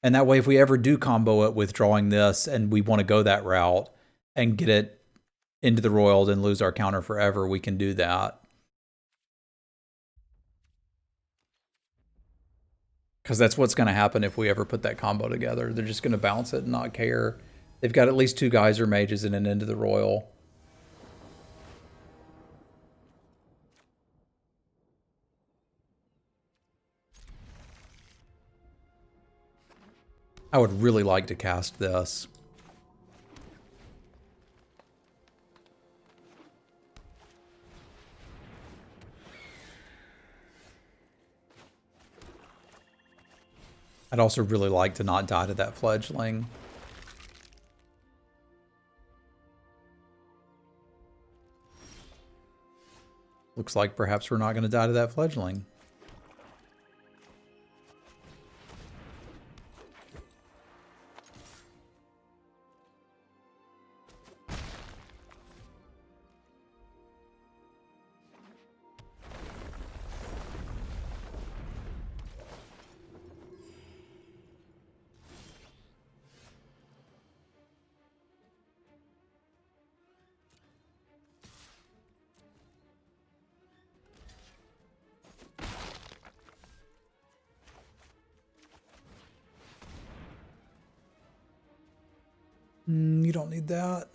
Speaker 1: And that way, if we ever do combo it with drawing this and we want to go that route and get it into the roiled and lose our counter forever, we can do that. Because that's what's going to happen if we ever put that combo together. They're just going to bounce it and not care. They've got at least 2 Geyser Mages and an Into the Royal. I would really like to cast this. I'd also really like to not die to that fledgling. Looks like perhaps we're not going to die to that fledgling. You don't need that.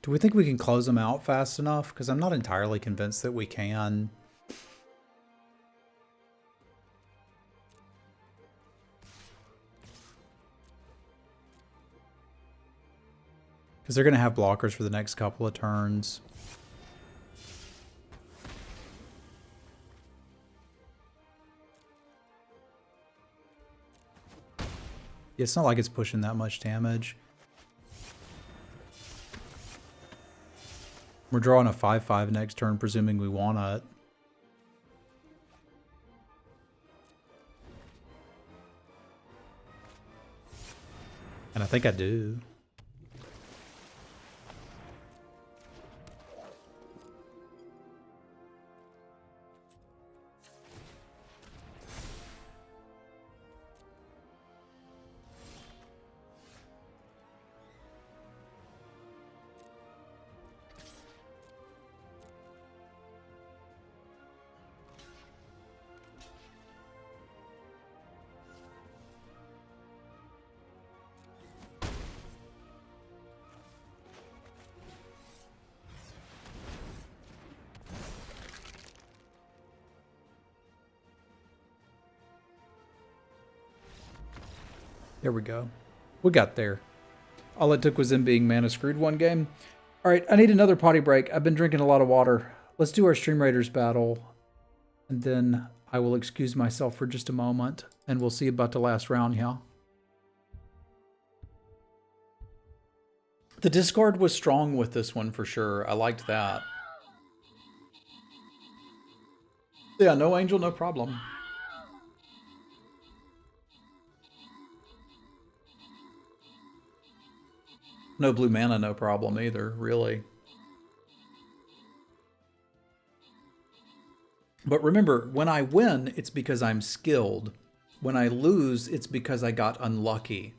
Speaker 1: Do we think we can close them out fast enough? Because I'm not entirely convinced that we can. Because they're going to have blockers for the next couple of turns. Yeah, it's not like it's pushing that much damage. We're drawing a 5/5 next turn, presuming we want it. And I think I do. There we go. We got there. All it took was them being mana screwed one game. All right, I need another potty break. I've been drinking a lot of water. Let's do our Stream Raiders battle, and then I will excuse myself for just a moment, and we'll see about the last round, yeah? The discard was strong with this one for sure. I liked that. Yeah, no angel, no problem. No blue mana, no problem either, really. But remember, when I win, it's because I'm skilled. When I lose, it's because I got unlucky.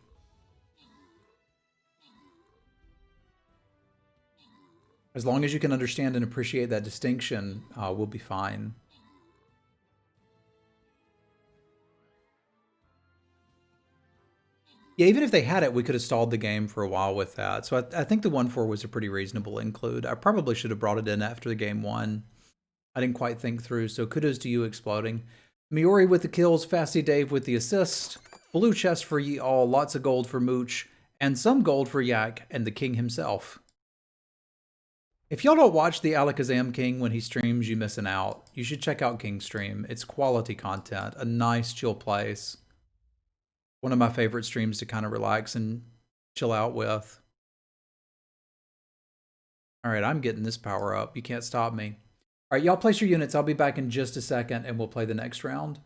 Speaker 1: As long as you can understand and appreciate that distinction, we'll be fine. Yeah, even if they had it, we could have stalled the game for a while with that. So I think the 1/4 was a pretty reasonable include. I probably should have brought it in after the game 1. I didn't quite think through, so kudos to you exploding. Miori with the kills, Fasty Dave with the assist, blue chest for ye all, lots of gold for Mooch, and some gold for Yak and the king himself. If y'all don't watch the Alakazam King when he streams, you're missing out. You should check out King's stream. It's quality content, a nice chill place. One of my favorite streams to kind of relax and chill out with. All right, I'm getting this power up. You can't stop me. All right, y'all place your units. I'll be back in just a second and we'll play the next round.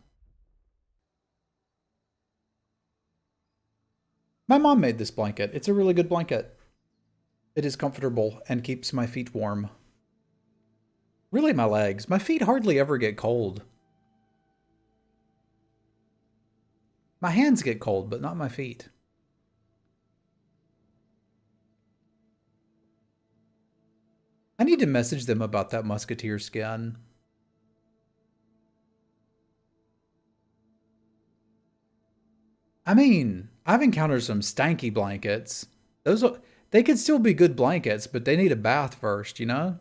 Speaker 1: My mom made this blanket. It's a really good blanket. It is comfortable and keeps my feet warm. Really, my legs. My feet hardly ever get cold. My hands get cold, but not my feet. I need to message them about that musketeer skin. I mean, I've encountered some stanky blankets. They could still be good blankets, but they need a bath first, you know?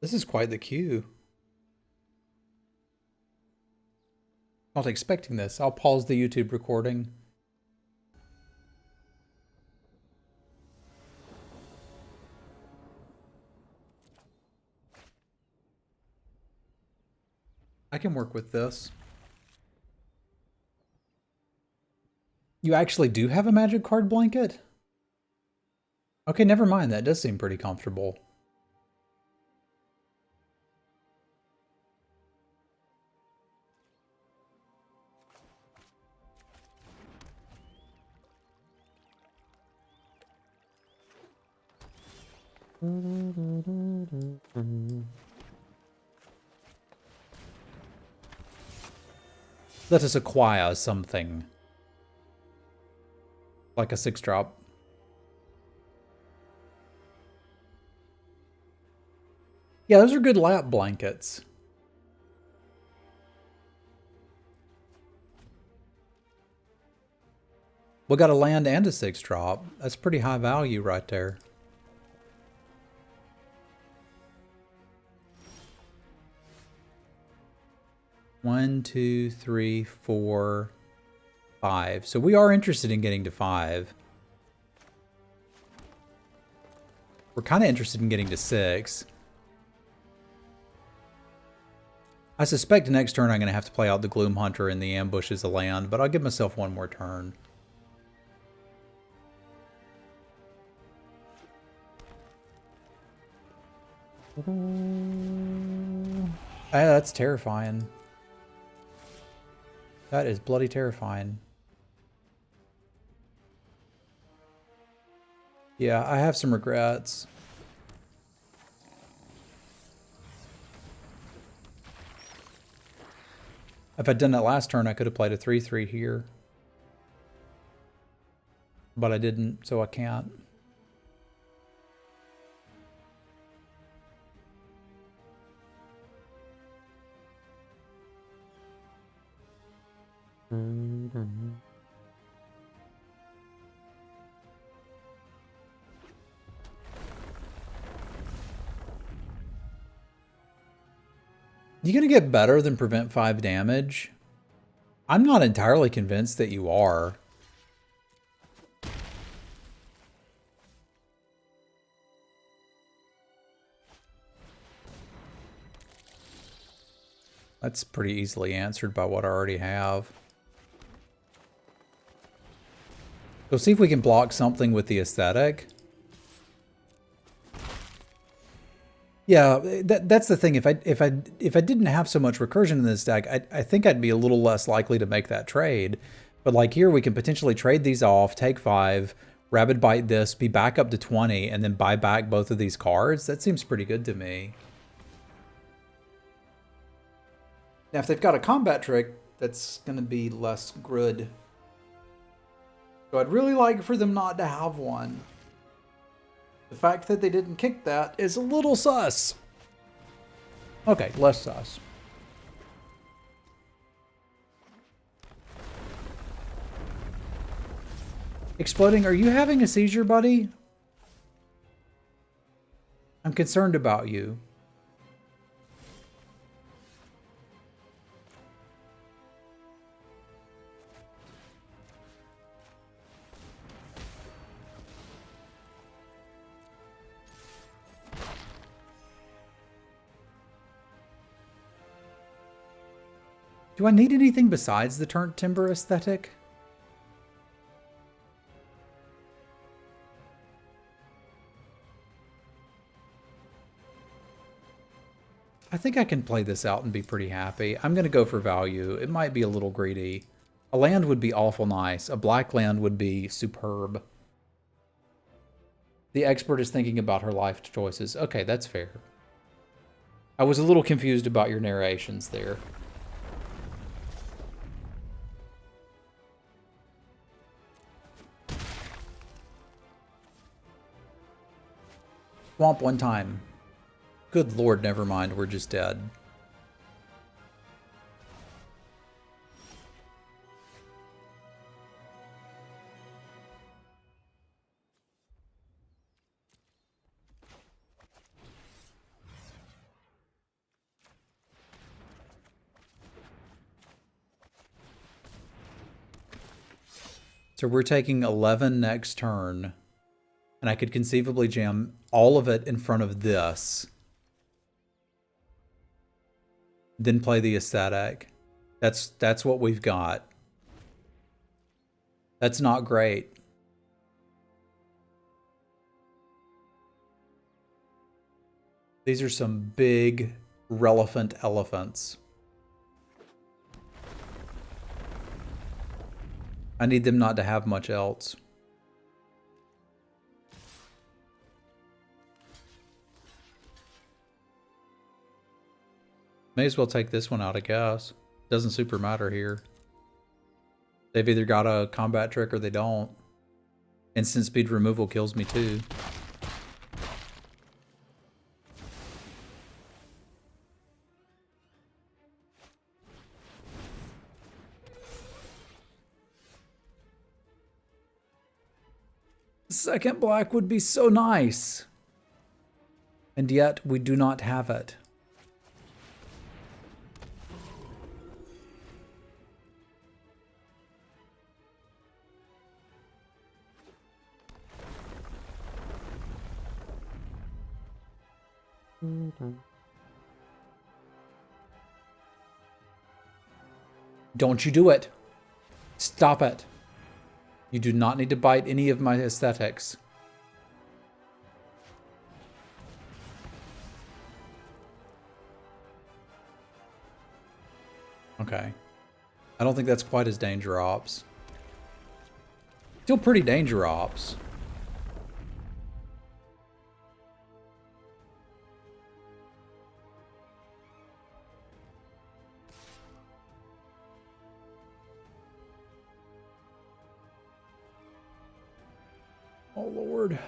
Speaker 1: This is quite the queue. Not expecting this. I'll pause the YouTube recording. I can work with this. You actually do have a magic card blanket? Okay, never mind. That does seem pretty comfortable. Let us acquire something. Like a 6-drop. Yeah, those are good lap blankets. We got a land and a 6-drop. That's pretty high value right there. One, two, three, 4, 5. So we are interested in getting to 5. We're kind of interested in getting to 6. I suspect next turn I'm going to have to play out the Gloom Hunter and the ambush as a land, but I'll give myself one more turn. That's terrifying. That is bloody terrifying. Yeah, I have some regrets. If I'd done that last turn, I could have played a 3/3 here. But I didn't, so I can't. You gonna get better than prevent 5 damage? I'm not entirely convinced that you are. That's pretty easily answered by what I already have. We'll see if we can block something with the aesthetic. Yeah, that's the thing. If I didn't have so much recursion in this deck, I think I'd be a little less likely to make that trade. But like here, we can potentially trade these off, take 5, Rabid Bite this, be back up to 20, and then buy back both of these cards. That seems pretty good to me. Now, if they've got a combat trick, that's going to be less good. So I'd really like for them not to have one. The fact that they didn't kick that is a little sus. Okay, less sus. Exploding, are you having a seizure, buddy? I'm concerned about you. Do I need anything besides the Turnt Timber aesthetic? I think I can play this out and be pretty happy. I'm going to go for value. It might be a little greedy. A land would be awful nice. A black land would be superb. The expert is thinking about her life choices. Okay, that's fair. I was a little confused about your narrations there. Swamp one time. Good lord, never mind, we're just dead. So we're taking 11 next turn, and I could conceivably jam all of it in front of this. Then play the aesthetic. That's what we've got. That's not great. These are some big, relevant elephants. I need them not to have much else. May as well take this one out, I guess. Doesn't super matter here. They've either got a combat trick or they don't. Instant speed removal kills me too. Second black would be so nice. And yet we do not have it. Don't you do it. Stop it. You do not need to bite any of my aesthetics. Okay. I don't think that's quite as danger ops. Still pretty danger ops. Oh, Lord.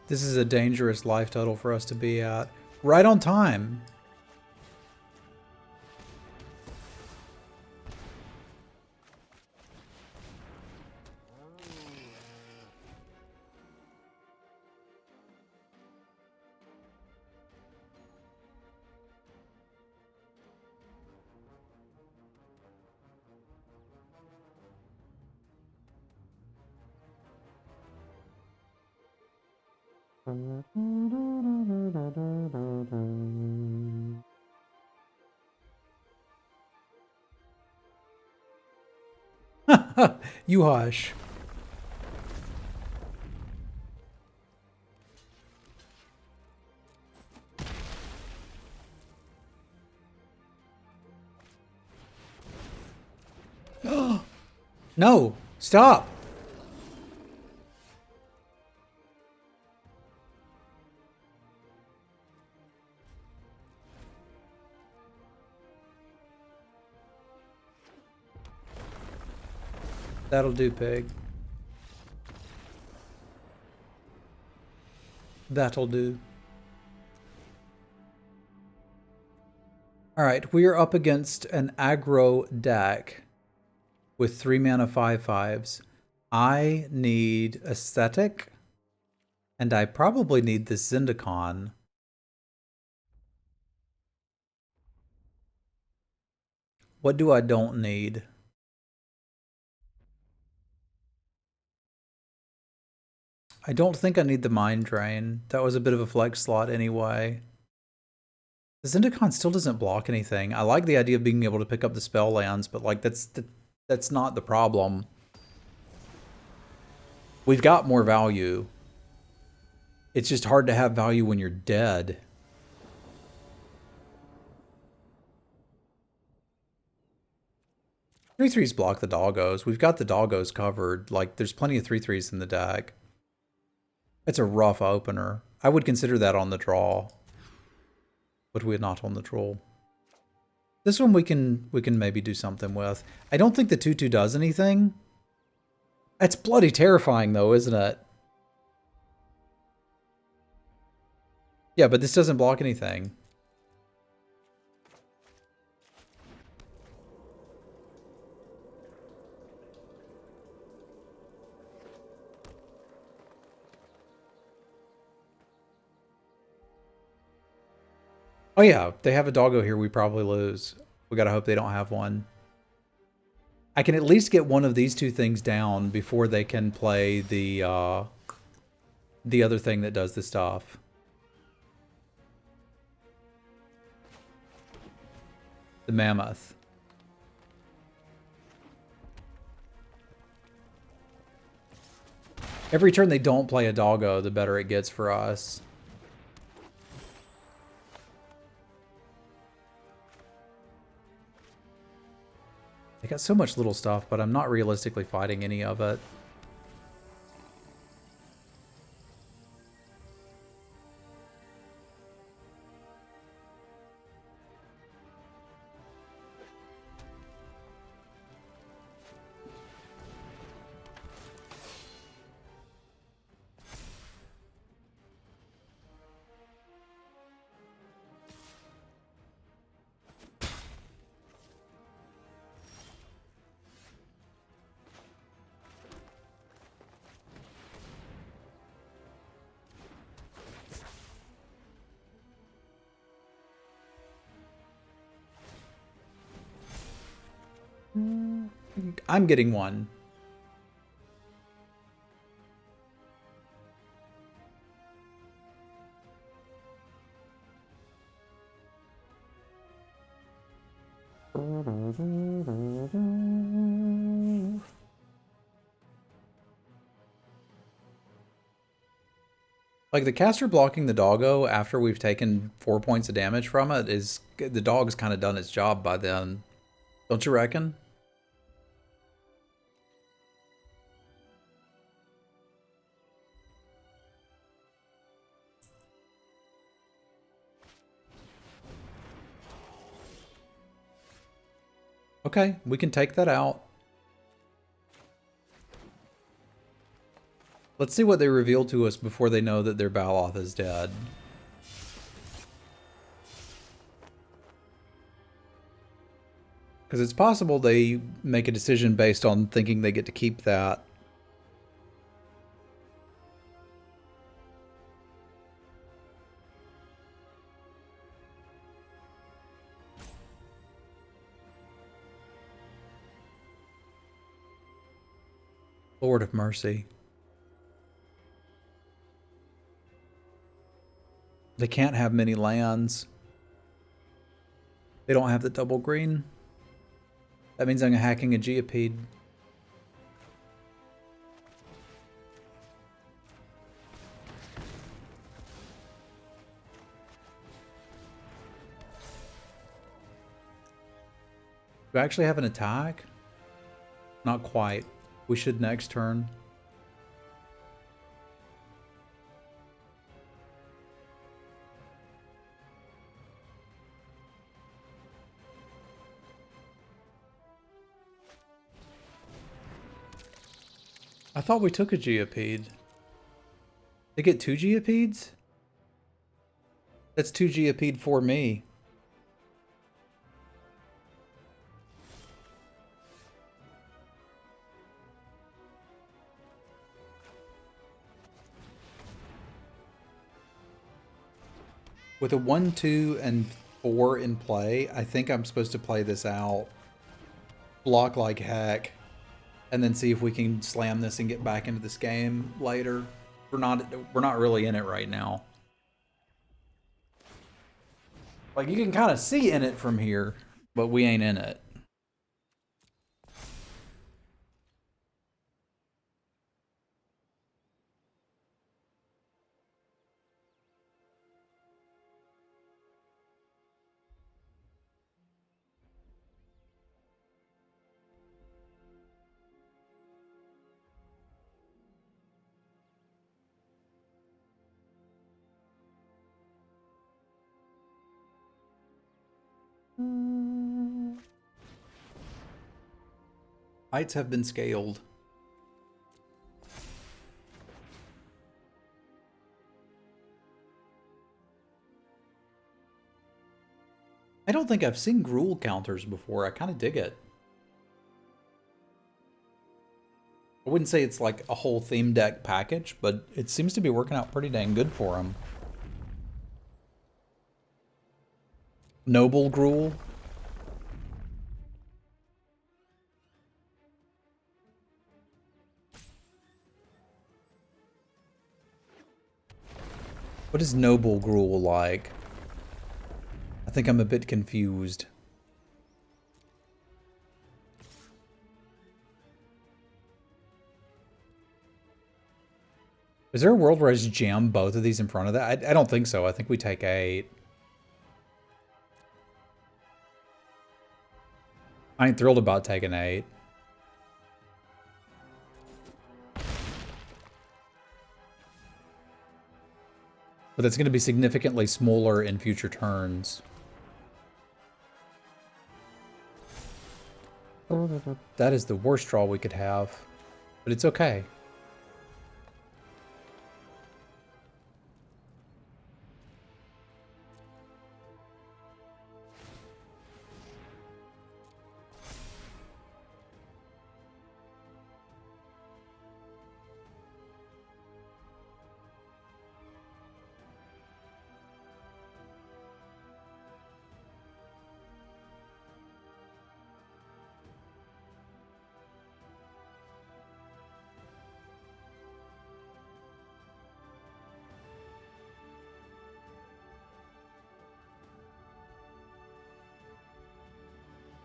Speaker 1: This is a dangerous life total for us to be at. Right on time. You hush. No, stop. That'll do, pig. That'll do. Alright, we are up against an aggro deck with 3 mana 5/5s. I need Aesthetic, and I probably need this Zendikar. What do I don't need? I don't think I need the Mind Drain. That was a bit of a flex slot anyway. The Zendikar still doesn't block anything. I like the idea of being able to pick up the spell lands, but like that's not the problem. We've got more value. It's just hard to have value when you're dead. Three threes block the doggos. We've got the doggos covered. Like, there's plenty of 3/3s in the deck. It's a rough opener. I would consider that on the draw, but we're not on the draw. This one we can maybe do something with. I don't think the 2/2 does anything. It's bloody terrifying though, isn't it? Yeah, but this doesn't block anything. Oh yeah, they have a doggo here, we probably lose. We gotta hope they don't have one. I can at least get one of these two things down before they can play the other thing that does the stuff. The mammoth. Every turn they don't play a doggo, the better it gets for us. They got so much little stuff, but I'm not realistically fighting any of it. I'm getting one. Like, the caster blocking the doggo after we've taken 4 points of damage from it is... The dog's kind of done its job by then. Don't you reckon? Okay, we can take that out. Let's see what they reveal to us before they know that their Baloth is dead. Because it's possible they make a decision based on thinking they get to keep that. Lord of mercy. They can't have many lands. They don't have the double green. That means I'm hacking a Geopede. Do I actually have an attack? Not quite. We should next turn. I thought we took a Geopede. They get 2 Geopedes? That's 2 Geopede for me. With a 1, 2, and 4 in play, I think I'm supposed to play this out. Block like heck. And then see if we can slam this and get back into this game later. We're not really in it right now. Like, you can kind of see in it from here, but we ain't in it. Heights have been scaled. I don't think I've seen Gruul counters before. I kind of dig it. I wouldn't say it's like a whole theme deck package, but it seems to be working out pretty dang good for him. Noble Gruul. What is Noble Gruul like? I think I'm a bit confused. Is there a world where I just jam both of these in front of that? I don't think so. I think we take 8. I ain't thrilled about taking 8. But that's going to be significantly smaller in future turns. That is the worst draw we could have. But it's okay.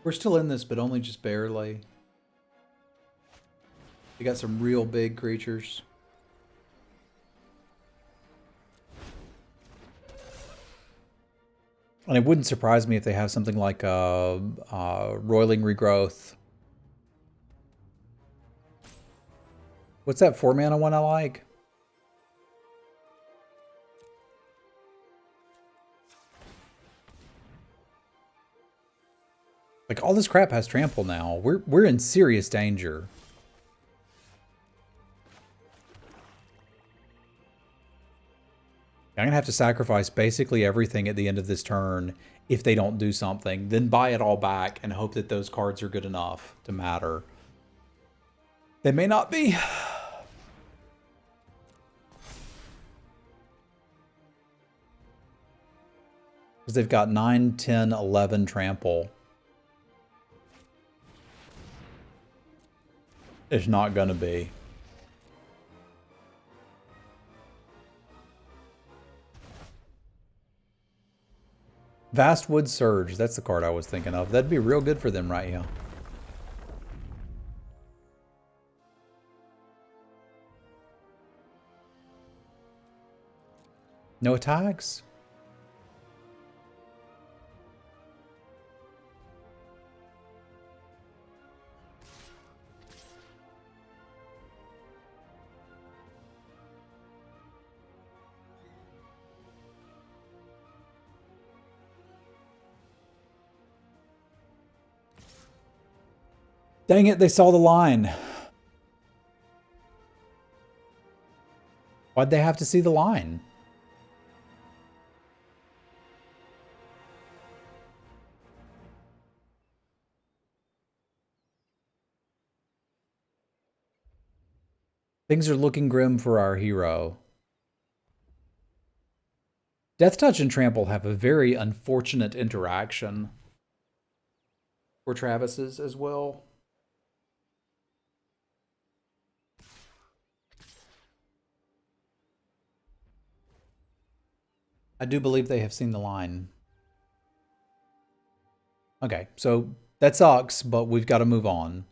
Speaker 1: We're still in this, but only just barely. We got some real big creatures. And it wouldn't surprise me if they have something like a Roiling Regrowth. What's that 4-mana one I like? Like, all this crap has trample now. We're in serious danger. I'm going to have to sacrifice basically everything at the end of this turn if they don't do something, then buy it all back and hope that those cards are good enough to matter. They may not be. Because they've got 9, 10, 11 trample. It's not going to be. Vastwood Surge. That's the card I was thinking of. That'd be real good for them right here. No attacks? Dang it, they saw the line. Why'd they have to see the line? Things are looking grim for our hero. Death Touch and Trample have a very unfortunate interaction for Travis's as well. I do believe they have seen the line. Okay, so that sucks, but we've got to move on.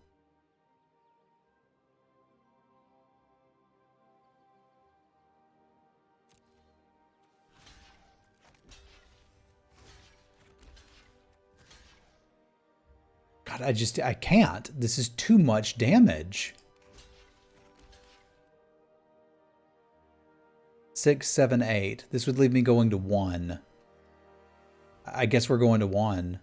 Speaker 1: God, I can't. This is too much damage. 6, 7, 8. This would leave me going to 1. I guess we're going to 1.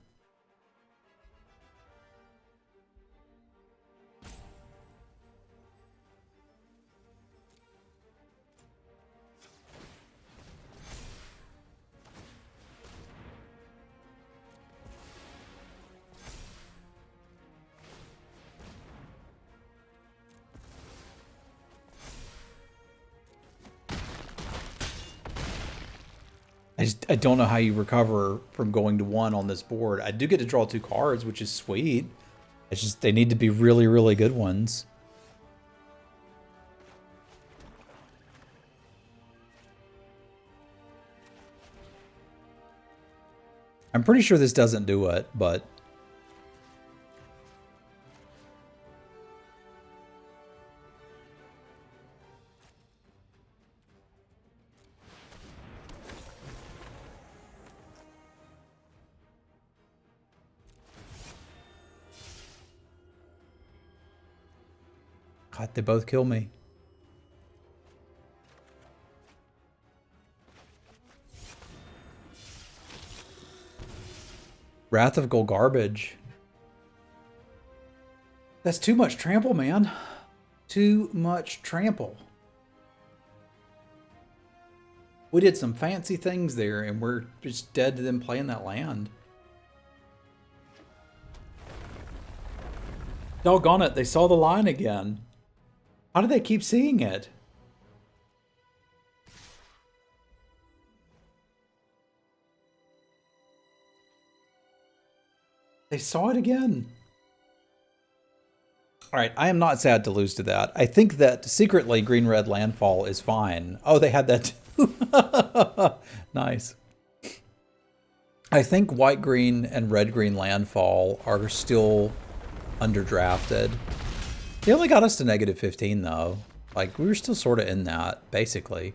Speaker 1: I don't know how you recover from going to 1 on this board. I do get to draw 2 cards, which is sweet. It's just they need to be really, really good ones. I'm pretty sure this doesn't do it, but... God, they both kill me. Wrath of Golgarbage. That's too much trample, man. Too much trample. We did some fancy things there, and we're just dead to them playing that land. Doggone it, they saw the line again. How do they keep seeing it? They saw it again. All right, I am not sad to lose to that. I think that secretly green-red landfall is fine. Oh, they had that too. Nice. I think white-green and red-green landfall are still underdrafted. They only got us to -15 though. Like, we were still sort of in that, basically.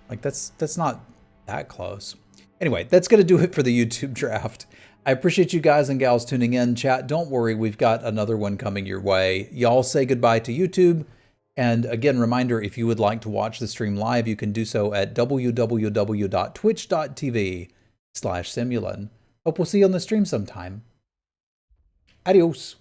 Speaker 1: Like, that's not that close. Anyway, that's going to do it for the YouTube draft. I appreciate you guys and gals tuning in. Chat, don't worry, we've got another one coming your way. Y'all say goodbye to YouTube. And again, reminder, if you would like to watch the stream live, you can do so at www.twitch.tv/Semulin. Hope we'll see you on the stream sometime. Adios.